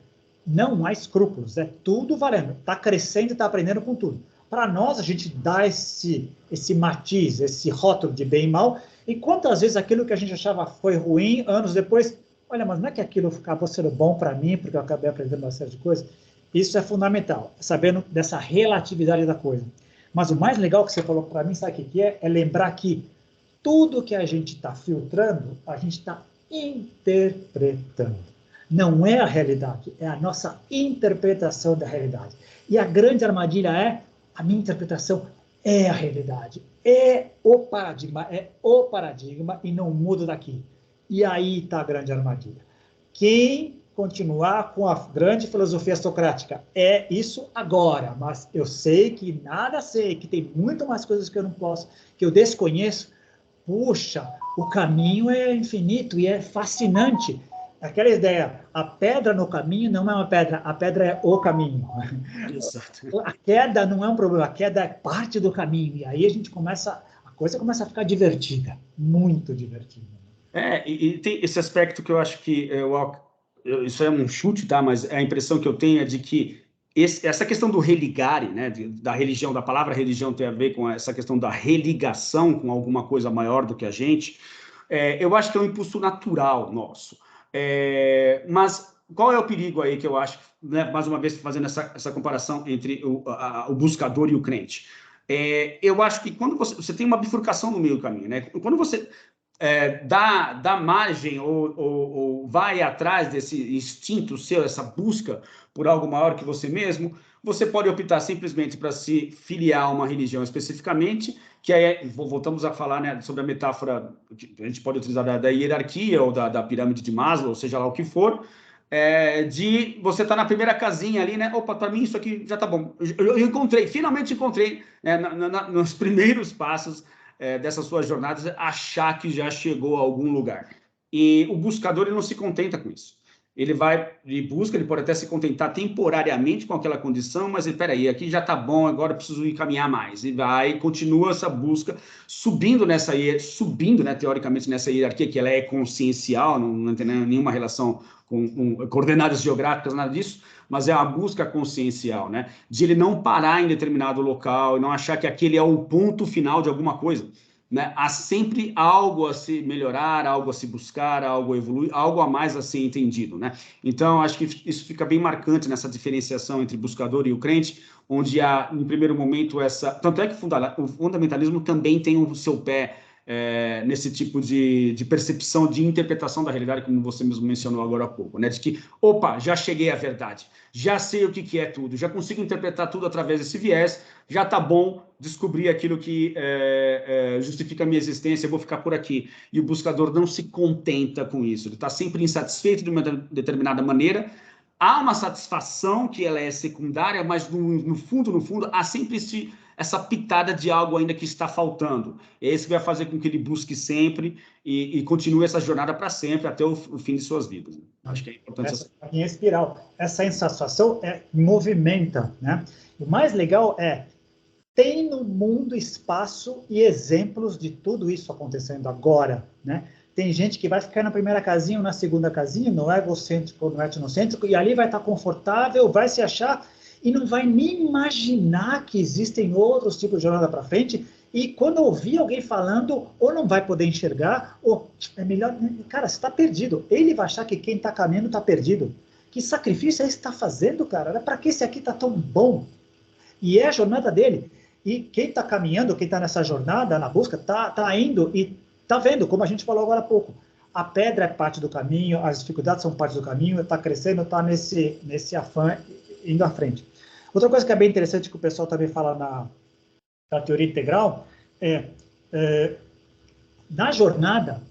não há escrúpulos, é tudo valendo. Está crescendo e está aprendendo com tudo. Para nós, a gente dá esse matiz, esse rótulo de bem e mal, e quantas vezes aquilo que a gente achava foi ruim, anos depois, olha, mas não é que aquilo acabou sendo bom para mim, porque eu acabei aprendendo uma série de coisas? Isso é fundamental, sabendo dessa relatividade da coisa. Mas o mais legal que você falou para mim, sabe o que é? É lembrar que tudo que a gente está filtrando, a gente está interpretando. Não é a realidade, é a nossa interpretação da realidade. E a grande armadilha é, a minha interpretação é a realidade, é o paradigma e não muda daqui. E aí está a grande armadilha. Quem continuar com a grande filosofia socrática é isso agora, mas eu sei que nada sei, que tem muito mais coisas que eu não posso, que eu desconheço. Puxa, o caminho é infinito e é fascinante. Aquela ideia, a pedra no caminho não é uma pedra, a pedra é o caminho. Exato. A queda não é um problema, a queda é parte do caminho. E aí a coisa começa a ficar divertida, muito divertida. E tem esse aspecto que eu acho que isso é um chute, tá? Mas a impressão que eu tenho é de que essa questão do religare, né, da religião, da palavra religião tem a ver com essa questão da religação com alguma coisa maior do que a gente. Eu acho que é um impulso natural nosso. Mas qual é o perigo aí que eu acho, né, mais uma vez fazendo essa comparação entre o buscador e o crente? Eu acho que quando você tem uma bifurcação no meio do caminho, né? Quando você dá margem ou vai atrás desse instinto seu, essa busca por algo maior que você mesmo, você pode optar simplesmente para se filiar a uma religião especificamente, que aí voltamos a falar, né, sobre a metáfora que a gente pode utilizar da hierarquia ou da pirâmide de Maslow, ou seja lá o que for, de você estar na primeira casinha ali, né? Opa, para mim isso aqui já tá bom. Finalmente encontrei, né, nos primeiros passos dessas suas jornadas, achar que já chegou a algum lugar. E o buscador ele não se contenta com isso. Ele vai e busca, ele pode até se contentar temporariamente com aquela condição, mas espera aí, aqui já está bom, agora eu preciso ir caminhar mais. E vai, continua essa busca, subindo, né, teoricamente nessa hierarquia, que ela é consciencial, não tem nenhuma relação com coordenadas geográficas, nada disso, mas é a busca consciencial, né? De ele não parar em determinado local e não achar que aquele é o ponto final de alguma coisa, né? Há sempre algo a se melhorar, algo a se buscar, algo a evoluir, algo a mais a ser entendido, né? Então, acho que isso fica bem marcante nessa diferenciação entre buscador e o crente, onde há, em primeiro momento, tanto é que o fundamentalismo também tem o seu pé nesse tipo de percepção, de interpretação da realidade, como você mesmo mencionou agora há pouco, né? De que, opa, já cheguei à verdade, já sei o que é tudo, já consigo interpretar tudo através desse viés, já tá bom, descobrir aquilo que justifica a minha existência, eu vou ficar por aqui. E o buscador não se contenta com isso, ele está sempre insatisfeito de uma determinada maneira. Há uma satisfação que ela é secundária, mas no fundo, há sempre essa pitada de algo ainda que está faltando. É isso que vai fazer com que ele busque sempre e continue essa jornada para sempre, até o fim de suas vidas. Acho que é importante. Essa linha espiral. Essa insatisfação movimenta, né? O mais legal tem no mundo espaço e exemplos de tudo isso acontecendo agora, né? Tem gente que vai ficar na primeira casinha ou na segunda casinha, no egocêntrico ou no etnocêntrico, e ali vai estar confortável, vai se achar e não vai nem imaginar que existem outros tipos de jornada para frente. E quando ouvir alguém falando, ou não vai poder enxergar, ou é melhor. Cara, você está perdido. Ele vai achar que quem está caminhando está perdido. Que sacrifício é esse que está fazendo, cara? Para que esse aqui está tão bom? E é a jornada dele. E quem está caminhando, quem está nessa jornada, na busca, está indo e está vendo, como a gente falou agora há pouco. A pedra é parte do caminho, as dificuldades são parte do caminho, está crescendo, está nesse afã indo à frente. Outra coisa que é bem interessante que o pessoal também fala na teoria integral na jornada,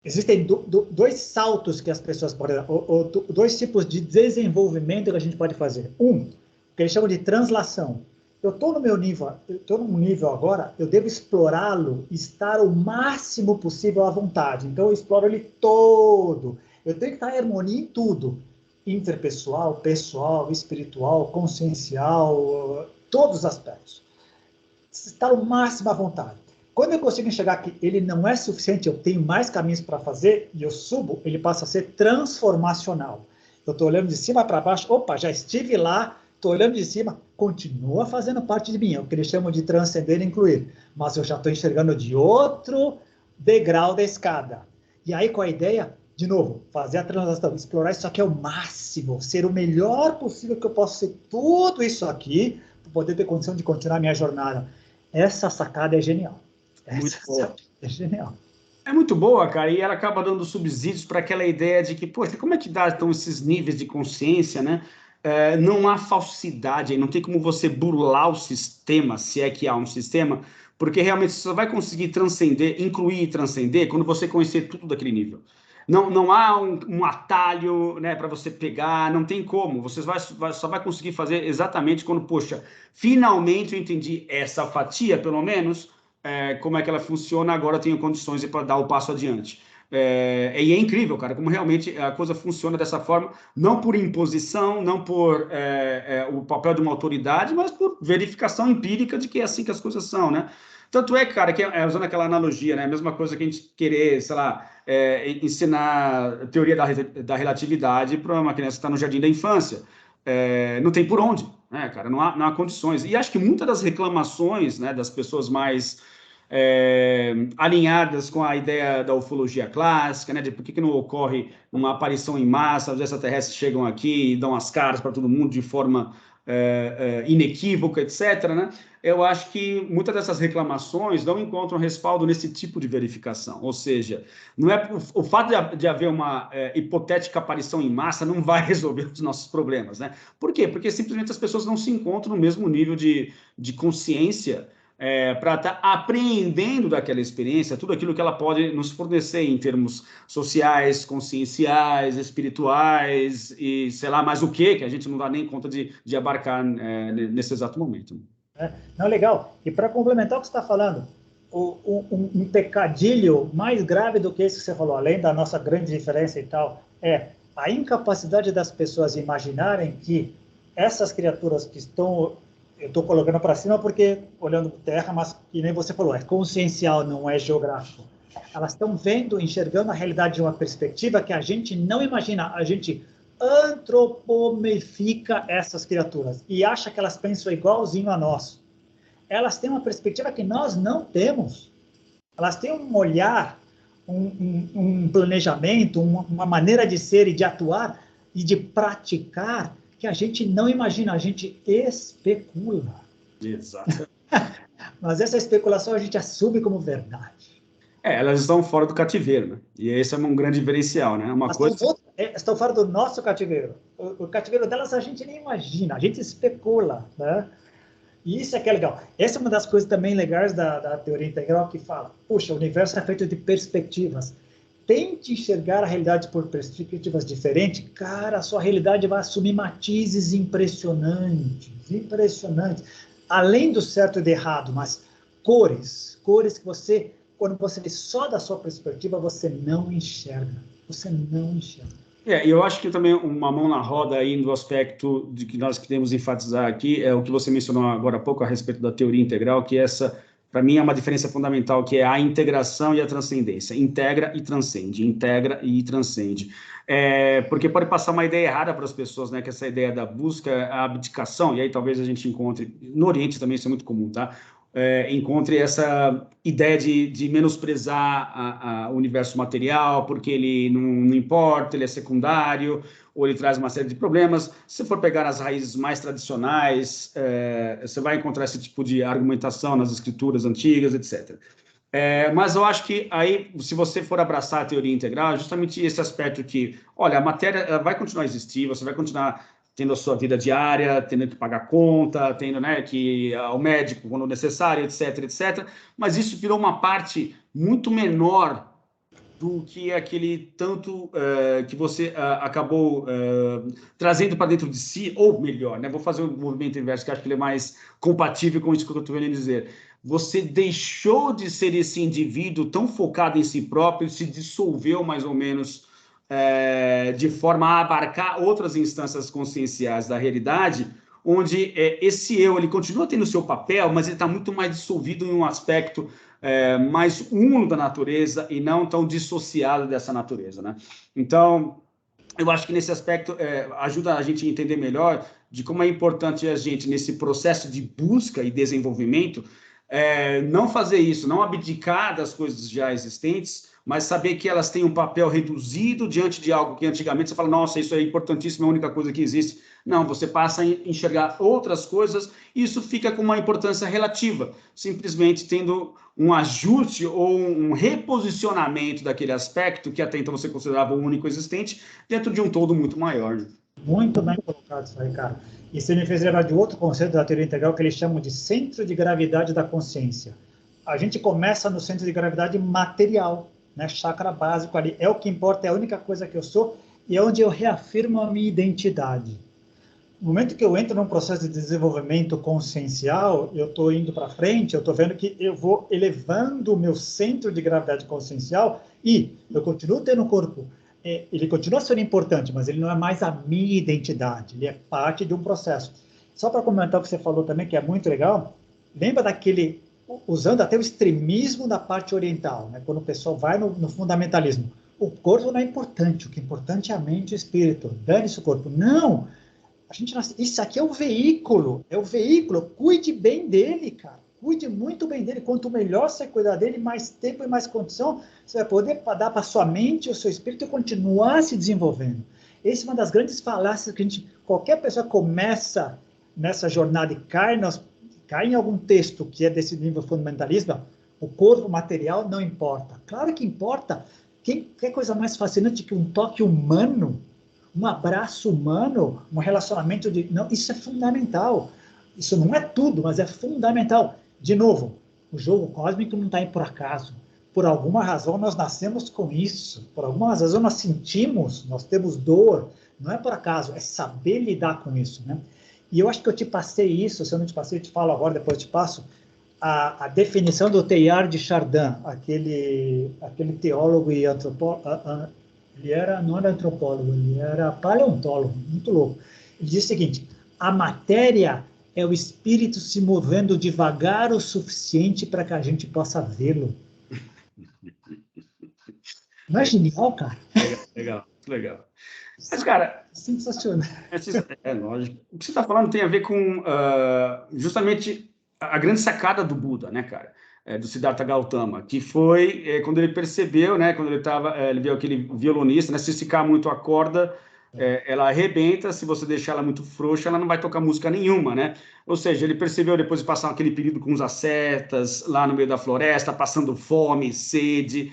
Existem dois saltos que as pessoas podem dar, ou dois tipos de desenvolvimento que a gente pode fazer. Um, que eles chamam de translação. Eu estou no meu nível, eu estou num nível agora, eu devo explorá-lo, estar o máximo possível à vontade. Então, eu exploro ele todo. Eu tenho que estar em harmonia em tudo. Interpessoal, pessoal, espiritual, consciencial, todos os aspectos. Estar o máximo à vontade. Quando eu consigo enxergar que ele não é suficiente, eu tenho mais caminhos para fazer, e eu subo, ele passa a ser transformacional. Eu estou olhando de cima para baixo, opa, já estive lá, estou olhando de cima, continua fazendo parte de mim, é o que eles chamam de transcender e incluir, mas eu já estou enxergando de outro degrau da escada. E aí, com a ideia, de novo, fazer a transação, explorar isso aqui ao máximo, ser o melhor possível que eu posso ser tudo isso aqui, para poder ter condição de continuar a minha jornada. Essa sacada é genial. Muito boa. É genial. É muito boa, cara, e ela acaba dando subsídios para aquela ideia de que, poxa, como é que dá então esses níveis de consciência, né? Não há falsidade, não tem como você burlar o sistema, se é que há um sistema, porque realmente você só vai conseguir transcender, incluir e transcender quando você conhecer tudo daquele nível. Não há um atalho, né, para você pegar, não tem como. Você só vai conseguir fazer exatamente quando, poxa, finalmente eu entendi essa fatia, pelo menos, como é que ela funciona, agora eu tenho condições para dar o passo adiante. E é incrível, cara, como realmente a coisa funciona dessa forma, não por imposição, não por o papel de uma autoridade, mas por verificação empírica de que é assim que as coisas são, né? Tanto é, cara, que usando aquela analogia, né? A mesma coisa que a gente querer, sei lá, ensinar teoria da relatividade para uma criança que está no jardim da infância. Não tem por onde, né, cara? Não há condições. E acho que muitas das reclamações, né, das pessoas mais alinhadas com a ideia da ufologia clássica, né, de por que não ocorre uma aparição em massa, os extraterrestres chegam aqui e dão as caras para todo mundo de forma inequívoca, etc., né? Eu acho que muitas dessas reclamações não encontram respaldo nesse tipo de verificação, ou seja, não é o fato de haver uma hipotética aparição em massa não vai resolver os nossos problemas, né? Por quê? Porque simplesmente as pessoas não se encontram no mesmo nível de consciência para estar apreendendo daquela experiência tudo aquilo que ela pode nos fornecer em termos sociais, conscienciais, espirituais e sei lá mais o que a gente não dá nem conta de abarcar nesse exato momento. Não, legal. E para complementar o que você está falando, um pecadilho mais grave do que esse que você falou, além da nossa grande diferença e tal, é a incapacidade das pessoas imaginarem que essas criaturas que estão, eu estou colocando para cima porque olhando terra, mas que nem você falou, é consciencial, não é geográfico. Elas estão vendo, enxergando a realidade de uma perspectiva que a gente não imagina, a gente antropomefica essas criaturas e acha que elas pensam igualzinho a nós. Elas têm uma perspectiva que nós não temos. Elas têm um olhar, um planejamento, uma maneira de ser e de atuar e de praticar que a gente não imagina, a gente especula. Exato. Mas essa especulação a gente assume como verdade. Elas estão fora do cativeiro, né? E esse é um grande diferencial, né? Estão fora do nosso cativeiro. O cativeiro delas a gente nem imagina, a gente especula, né? E isso é que é legal. Essa é uma das coisas também legais da teoria integral que fala, puxa, o universo é feito de perspectivas. Tente enxergar a realidade por perspectivas diferentes, cara, a sua realidade vai assumir matizes impressionantes, impressionantes. Além do certo e do errado, mas cores que você, quando você vê só da sua perspectiva, você não enxerga. Você não enxerga. E eu acho que também uma mão na roda aí no aspecto de que nós queremos enfatizar aqui é o que você mencionou agora há pouco a respeito da teoria integral, que essa, para mim, é uma diferença fundamental, que é a integração e a transcendência. Integra e transcende. Porque pode passar uma ideia errada para as pessoas, né? Que essa ideia da busca, a abdicação, e aí talvez a gente encontre, no Oriente também isso é muito comum, tá? Encontre essa ideia de menosprezar o universo material, porque ele não importa, ele é secundário, ou ele traz uma série de problemas. Se for pegar as raízes mais tradicionais, você vai encontrar esse tipo de argumentação nas escrituras antigas, etc. Mas eu acho que aí, se você for abraçar a teoria integral, é justamente esse aspecto que, olha, a matéria ela vai continuar a existir, você vai continuar tendo a sua vida diária, tendo que pagar conta, tendo, né, que ir ao médico quando necessário, etc., etc. Mas isso virou uma parte muito menor do que aquele tanto que você acabou trazendo para dentro de si, ou melhor, né? Vou fazer um movimento inverso, que acho que ele é mais compatível com isso que eu estou querendo dizer. Você deixou de ser esse indivíduo tão focado em si próprio, se dissolveu mais ou menos de forma a abarcar outras instâncias conscienciais da realidade, onde esse eu ele continua tendo o seu papel, mas ele está muito mais dissolvido em um aspecto mais uno da natureza e não tão dissociado dessa natureza, né? Então, eu acho que nesse aspecto ajuda a gente a entender melhor de como é importante a gente, nesse processo de busca e desenvolvimento, não fazer isso, não abdicar das coisas já existentes, mas saber que elas têm um papel reduzido diante de algo que antigamente você fala, nossa, isso é importantíssimo, é a única coisa que existe. Não, você passa a enxergar outras coisas e isso fica com uma importância relativa, simplesmente tendo um ajuste ou um reposicionamento daquele aspecto que até então você considerava o único existente dentro de um todo muito maior. Né? Muito bem colocado isso aí, cara. Isso me fez lembrar de outro conceito da teoria integral que eles chamam de centro de gravidade da consciência. A gente começa no centro de gravidade material, né? Chakra básico ali. É o que importa, é a única coisa que eu sou e é onde eu reafirmo a minha identidade. No momento que eu entro num processo de desenvolvimento consciencial, eu estou indo para frente, eu estou vendo que eu vou elevando o meu centro de gravidade consciencial e eu continuo tendo um corpo. Ele continua sendo importante, mas ele não é mais a minha identidade, ele é parte de um processo. Só para comentar o que você falou também, que é muito legal, lembra daquele, usando até o extremismo da parte oriental, né? Quando o pessoal vai no fundamentalismo. O corpo não é importante, o que é importante é a mente e o espírito. Dane-se o corpo. Não! Isso aqui é o veículo, cuide bem dele, cara, cuide muito bem dele, quanto melhor você cuidar dele, mais tempo e mais condição, você vai poder dar para sua mente e o seu espírito continuar se desenvolvendo. Essa é uma das grandes falácias que qualquer pessoa começa nessa jornada e cai em algum texto que é desse nível fundamentalista, o corpo material não importa. Claro que importa, que coisa mais fascinante que um toque humano, um abraço humano, um relacionamento de... Não, isso é fundamental. Isso não é tudo, mas é fundamental. De novo, o jogo cósmico não está aí por acaso. Por alguma razão nós nascemos com isso. Por alguma razão nós sentimos, nós temos dor. Não é por acaso, é saber lidar com isso, né? E eu acho que eu te passei isso, se eu não te passei, eu te falo agora, depois eu te passo, a definição do Teilhard de Chardin, aquele teólogo e antropólogo. Não era antropólogo, ele era paleontólogo, muito louco. Ele diz o seguinte: a matéria é o espírito se movendo devagar o suficiente para que a gente possa vê-lo. Não é genial, cara? Legal. Mas, cara... Sensacional. É lógico. O que você está falando tem a ver com justamente a grande sacada do Buda, né, cara? Do Siddhartha Gautama, que foi quando ele percebeu, né, quando ele viu aquele violonista, né, se esticar muito a corda, ela arrebenta, se você deixar ela muito frouxa, ela não vai tocar música nenhuma, né? Ou seja, ele percebeu depois de passar aquele período com os ascetas, lá no meio da floresta, passando fome, sede,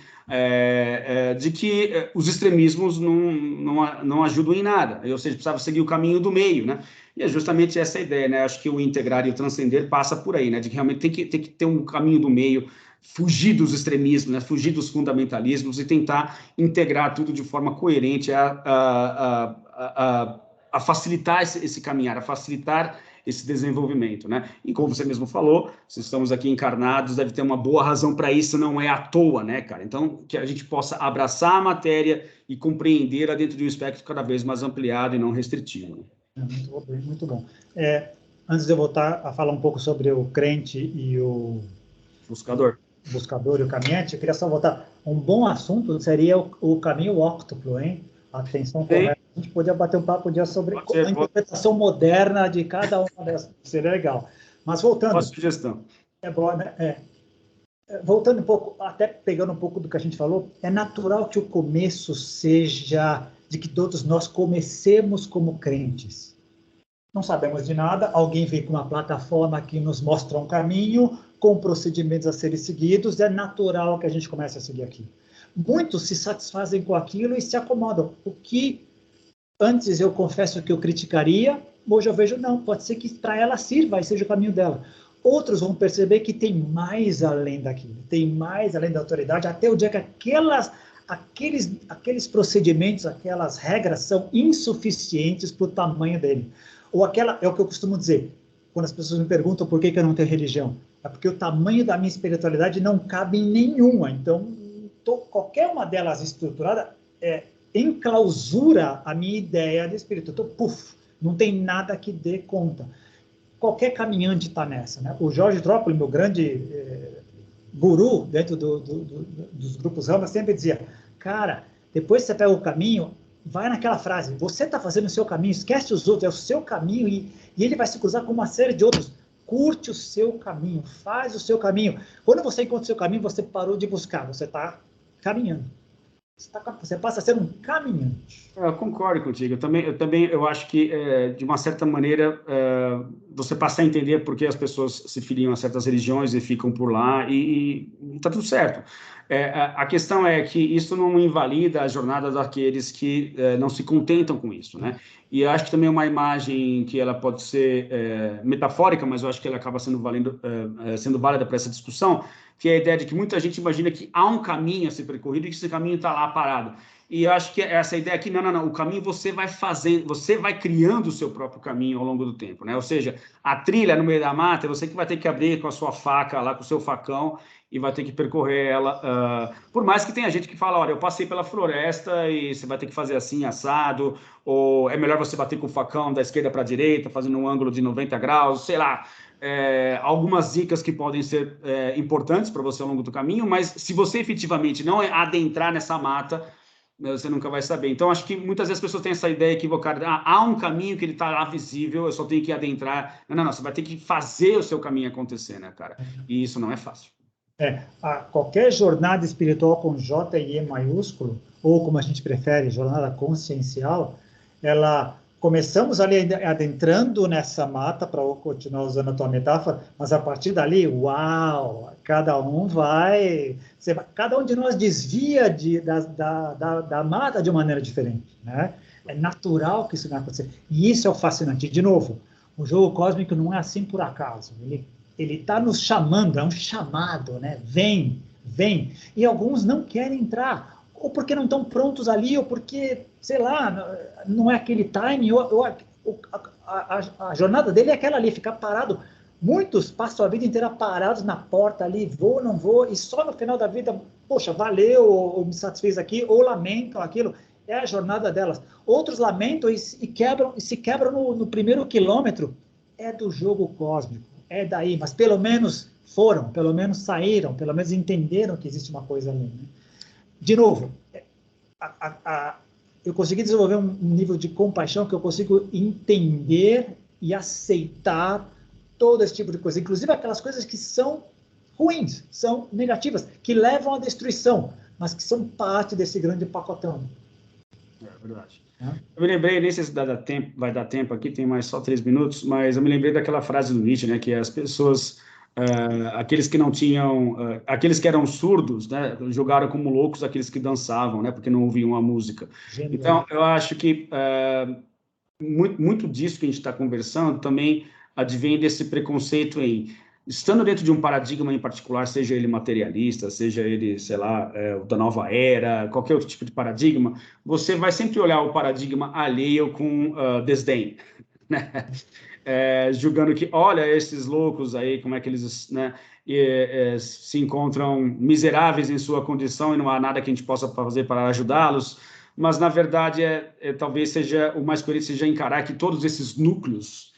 de que os extremismos não ajudam em nada, ou seja, precisava seguir o caminho do meio, né? E é justamente essa a ideia, né? Acho que o integrar e o transcender passa por aí, né? De que realmente tem que ter um caminho do meio, fugir dos extremismos, né? Fugir dos fundamentalismos e tentar integrar tudo de forma coerente a facilitar esse caminhar, a facilitar esse desenvolvimento, né? E como você mesmo falou, se estamos aqui encarnados, deve ter uma boa razão para isso, não é à toa, né, cara? Então, que a gente possa abraçar a matéria e compreendê-la dentro de um espectro cada vez mais ampliado e não restritivo. Né? Muito bom. Antes de eu voltar a falar um pouco sobre o crente e o buscador e o caminhante, eu queria só voltar. Um bom assunto seria o caminho óctuplo, hein? Atenção correta. A gente podia bater um papo sobre a interpretação moderna de cada uma dessas. Seria legal. Mas voltando... Boa sugestão. É bom, né? Voltando um pouco, até pegando um pouco do que a gente falou, é natural que o começo seja de que todos nós comecemos como crentes. Não sabemos de nada, alguém vem com uma plataforma que nos mostra um caminho, com procedimentos a serem seguidos, é natural que a gente comece a seguir aqui. Muitos se satisfazem com aquilo e se acomodam. O que antes eu confesso que eu criticaria, hoje eu vejo, não, pode ser que para ela sirva e seja o caminho dela. Outros vão perceber que tem mais além daquilo, tem mais além da autoridade, até o dia que aqueles procedimentos, aquelas regras são insuficientes para o tamanho dele. Ou é o que eu costumo dizer, quando as pessoas me perguntam por que eu não tenho religião. É porque o tamanho da minha espiritualidade não cabe em nenhuma. Então, qualquer uma delas estruturada enclausura a minha ideia de espírito. Então, não tem nada que dê conta. Qualquer caminhante está nessa, né? O Jorge Trópoli, meu grande guru dentro dos grupos Rama, sempre dizia, cara, depois que você pega o caminho, vai naquela frase, você está fazendo o seu caminho, esquece os outros, é o seu caminho, e ele vai se cruzar com uma série de outros. Curte o seu caminho, faz o seu caminho. Quando você encontra o seu caminho, você parou de buscar, você está caminhando. Você passa a ser um caminhante. Eu concordo contigo. Eu acho que, de uma certa maneira, você passa a entender por que as pessoas se filiam a certas religiões e ficam por lá, e está tudo certo. A questão é que isso não invalida a jornada daqueles que não se contentam com isso, né? E eu acho que também é uma imagem que ela pode ser metafórica, mas eu acho que ela acaba sendo válida para essa discussão, que é a ideia de que muita gente imagina que há um caminho a ser percorrido e que esse caminho está lá parado. E eu acho que essa ideia aqui, não, o caminho você vai fazendo, você vai criando o seu próprio caminho ao longo do tempo, né? Ou seja, a trilha no meio da mata, você que vai ter que abrir com a sua faca lá, com o seu facão, e vai ter que percorrer ela. Por mais que tenha gente que fala, olha, eu passei pela floresta e você vai ter que fazer assim, assado, ou é melhor você bater com o facão da esquerda para a direita, fazendo um ângulo de 90 graus, sei lá. Algumas dicas que podem ser importantes para você ao longo do caminho, mas se você efetivamente não adentrar nessa mata, você nunca vai saber. Então, acho que muitas vezes as pessoas têm essa ideia equivocada. Há um caminho que ele está lá visível, eu só tenho que adentrar. Não, você vai ter que fazer o seu caminho acontecer, né, cara? E isso não é fácil. Qualquer jornada espiritual com J e E maiúsculo, ou como a gente prefere, jornada consciencial, começamos ali adentrando nessa mata, para continuar usando a tua metáfora, mas a partir dali, uau, cada um cada um de nós desvia da mata de uma maneira diferente, né? É natural que isso vai acontecer. E isso é o fascinante. De novo, o jogo cósmico não é assim por acaso. Ele está nos chamando, é um chamado, né? Vem. E alguns não querem entrar, ou porque não estão prontos ali, ou porque, sei lá, não é aquele time, a jornada dele é aquela ali, ficar parado. Muitos passam a vida inteira parados na porta ali, vou, não vou, e só no final da vida, poxa, valeu, ou me satisfez aqui, ou lamentam aquilo. É a jornada delas. Outros lamentam e se quebram no primeiro quilômetro. É do jogo cósmico, é daí, mas pelo menos foram, pelo menos saíram, pelo menos entenderam que existe uma coisa ali, né? De novo, eu consegui desenvolver um nível de compaixão que eu consigo entender e aceitar todo esse tipo de coisa, inclusive aquelas coisas que são ruins, são negativas, que levam à destruição, mas que são parte desse grande pacotão. É verdade. Eu me lembrei, nem sei se vai dar tempo aqui, tem mais só 3 minutos, mas eu me lembrei daquela frase do Nietzsche, né, que as pessoas, aqueles que não tinham, aqueles que eram surdos, né, julgaram como loucos aqueles que dançavam, né, porque não ouviam a música. Genial. Então, eu acho que muito disso que a gente está conversando também advém desse preconceito em estando dentro de um paradigma em particular, seja ele materialista, seja ele, sei lá, da nova era, qualquer outro tipo de paradigma, você vai sempre olhar o paradigma alheio com desdém, né? Julgando que, olha, esses loucos aí, como é que eles, né, se encontram miseráveis em sua condição e não há nada que a gente possa fazer para ajudá-los, mas, na verdade, talvez seja o mais coerente seja encarar que todos esses núcleos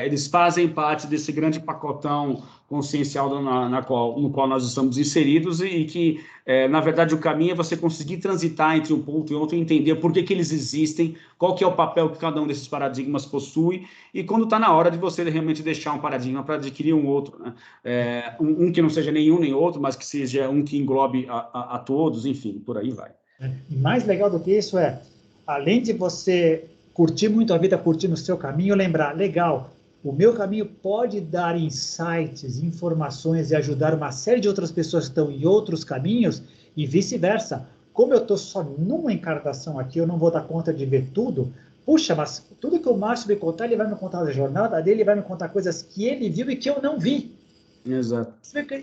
eles fazem parte desse grande pacotão consciencial no qual nós estamos inseridos e que, na verdade, o caminho é você conseguir transitar entre um ponto e outro e entender por que eles existem, qual que é o papel que cada um desses paradigmas possui e quando está na hora de você realmente deixar um paradigma para adquirir um outro, né? Um que não seja nenhum nem outro, mas que seja um que englobe a todos, enfim, por aí vai. E mais legal do que isso além de você curtir muito a vida, curtindo o seu caminho, lembrar, legal, o meu caminho pode dar insights, informações e ajudar uma série de outras pessoas que estão em outros caminhos e vice-versa. Como eu estou só numa encarnação aqui, eu não vou dar conta de ver tudo. Puxa, mas tudo que o Márcio me contar, ele vai me contar da jornada dele, vai me contar coisas que ele viu e que eu não vi. Exato.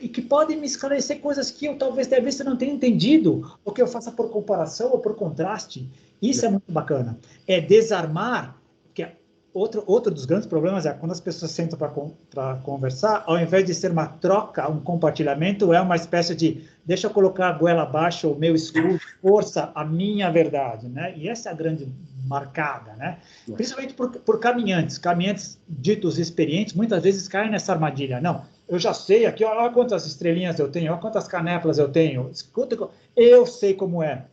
E que podem me esclarecer coisas que eu talvez não tenha entendido, ou que eu faça por comparação ou por contraste. Isso é muito bacana. É desarmar, porque outro dos grandes problemas é quando as pessoas sentam para conversar, ao invés de ser uma troca, um compartilhamento, é uma espécie de deixa eu colocar a goela abaixo, o meu escudo, força, a minha verdade, né? E essa é a grande marcada, né? Principalmente por caminhantes ditos experientes, muitas vezes caem nessa armadilha. Não, eu já sei aqui, olha quantas estrelinhas eu tenho, olha quantas canépolas eu tenho, escuta, eu sei como é.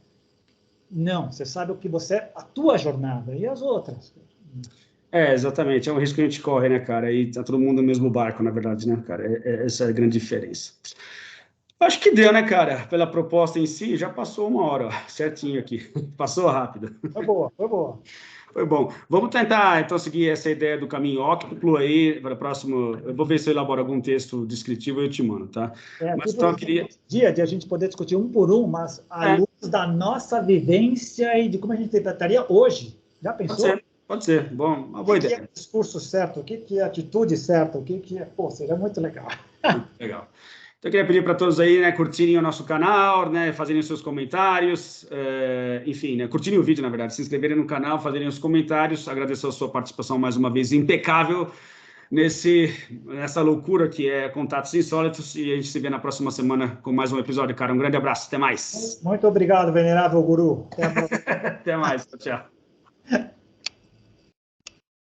Não, você sabe o que a tua jornada e as outras. Exatamente, é um risco que a gente corre, né, cara? E tá todo mundo no mesmo barco, na verdade, né, cara? Essa é a grande diferença. Acho que deu, né, cara? Pela proposta em si, já passou 1 hora, ó, certinho aqui. Passou rápido. Foi boa, foi boa. Foi bom. Vamos tentar, então, seguir essa ideia do caminho óctuplo aí para o próximo. Eu vou ver se eu elaboro algum texto descritivo e eu te mando, tá? Mas então eu queria. Dia de a gente poder discutir um por um, mas à luz da nossa vivência e de como a gente trataria hoje. Já pensou? Pode ser. Bom, uma boa ideia. O que é discurso certo? O que é atitude certa? O que é. Pô, seria muito legal. Muito legal. Então, eu queria pedir para todos aí, né, curtirem o nosso canal, né, fazerem os seus comentários, enfim, né, curtirem o vídeo, na verdade, se inscreverem no canal, fazerem os comentários, agradecer a sua participação mais uma vez impecável nessa loucura que é Contatos Insólitos, e a gente se vê na próxima semana com mais um episódio, cara. Um grande abraço, até mais. Muito obrigado, venerável guru. Até mais, tchau.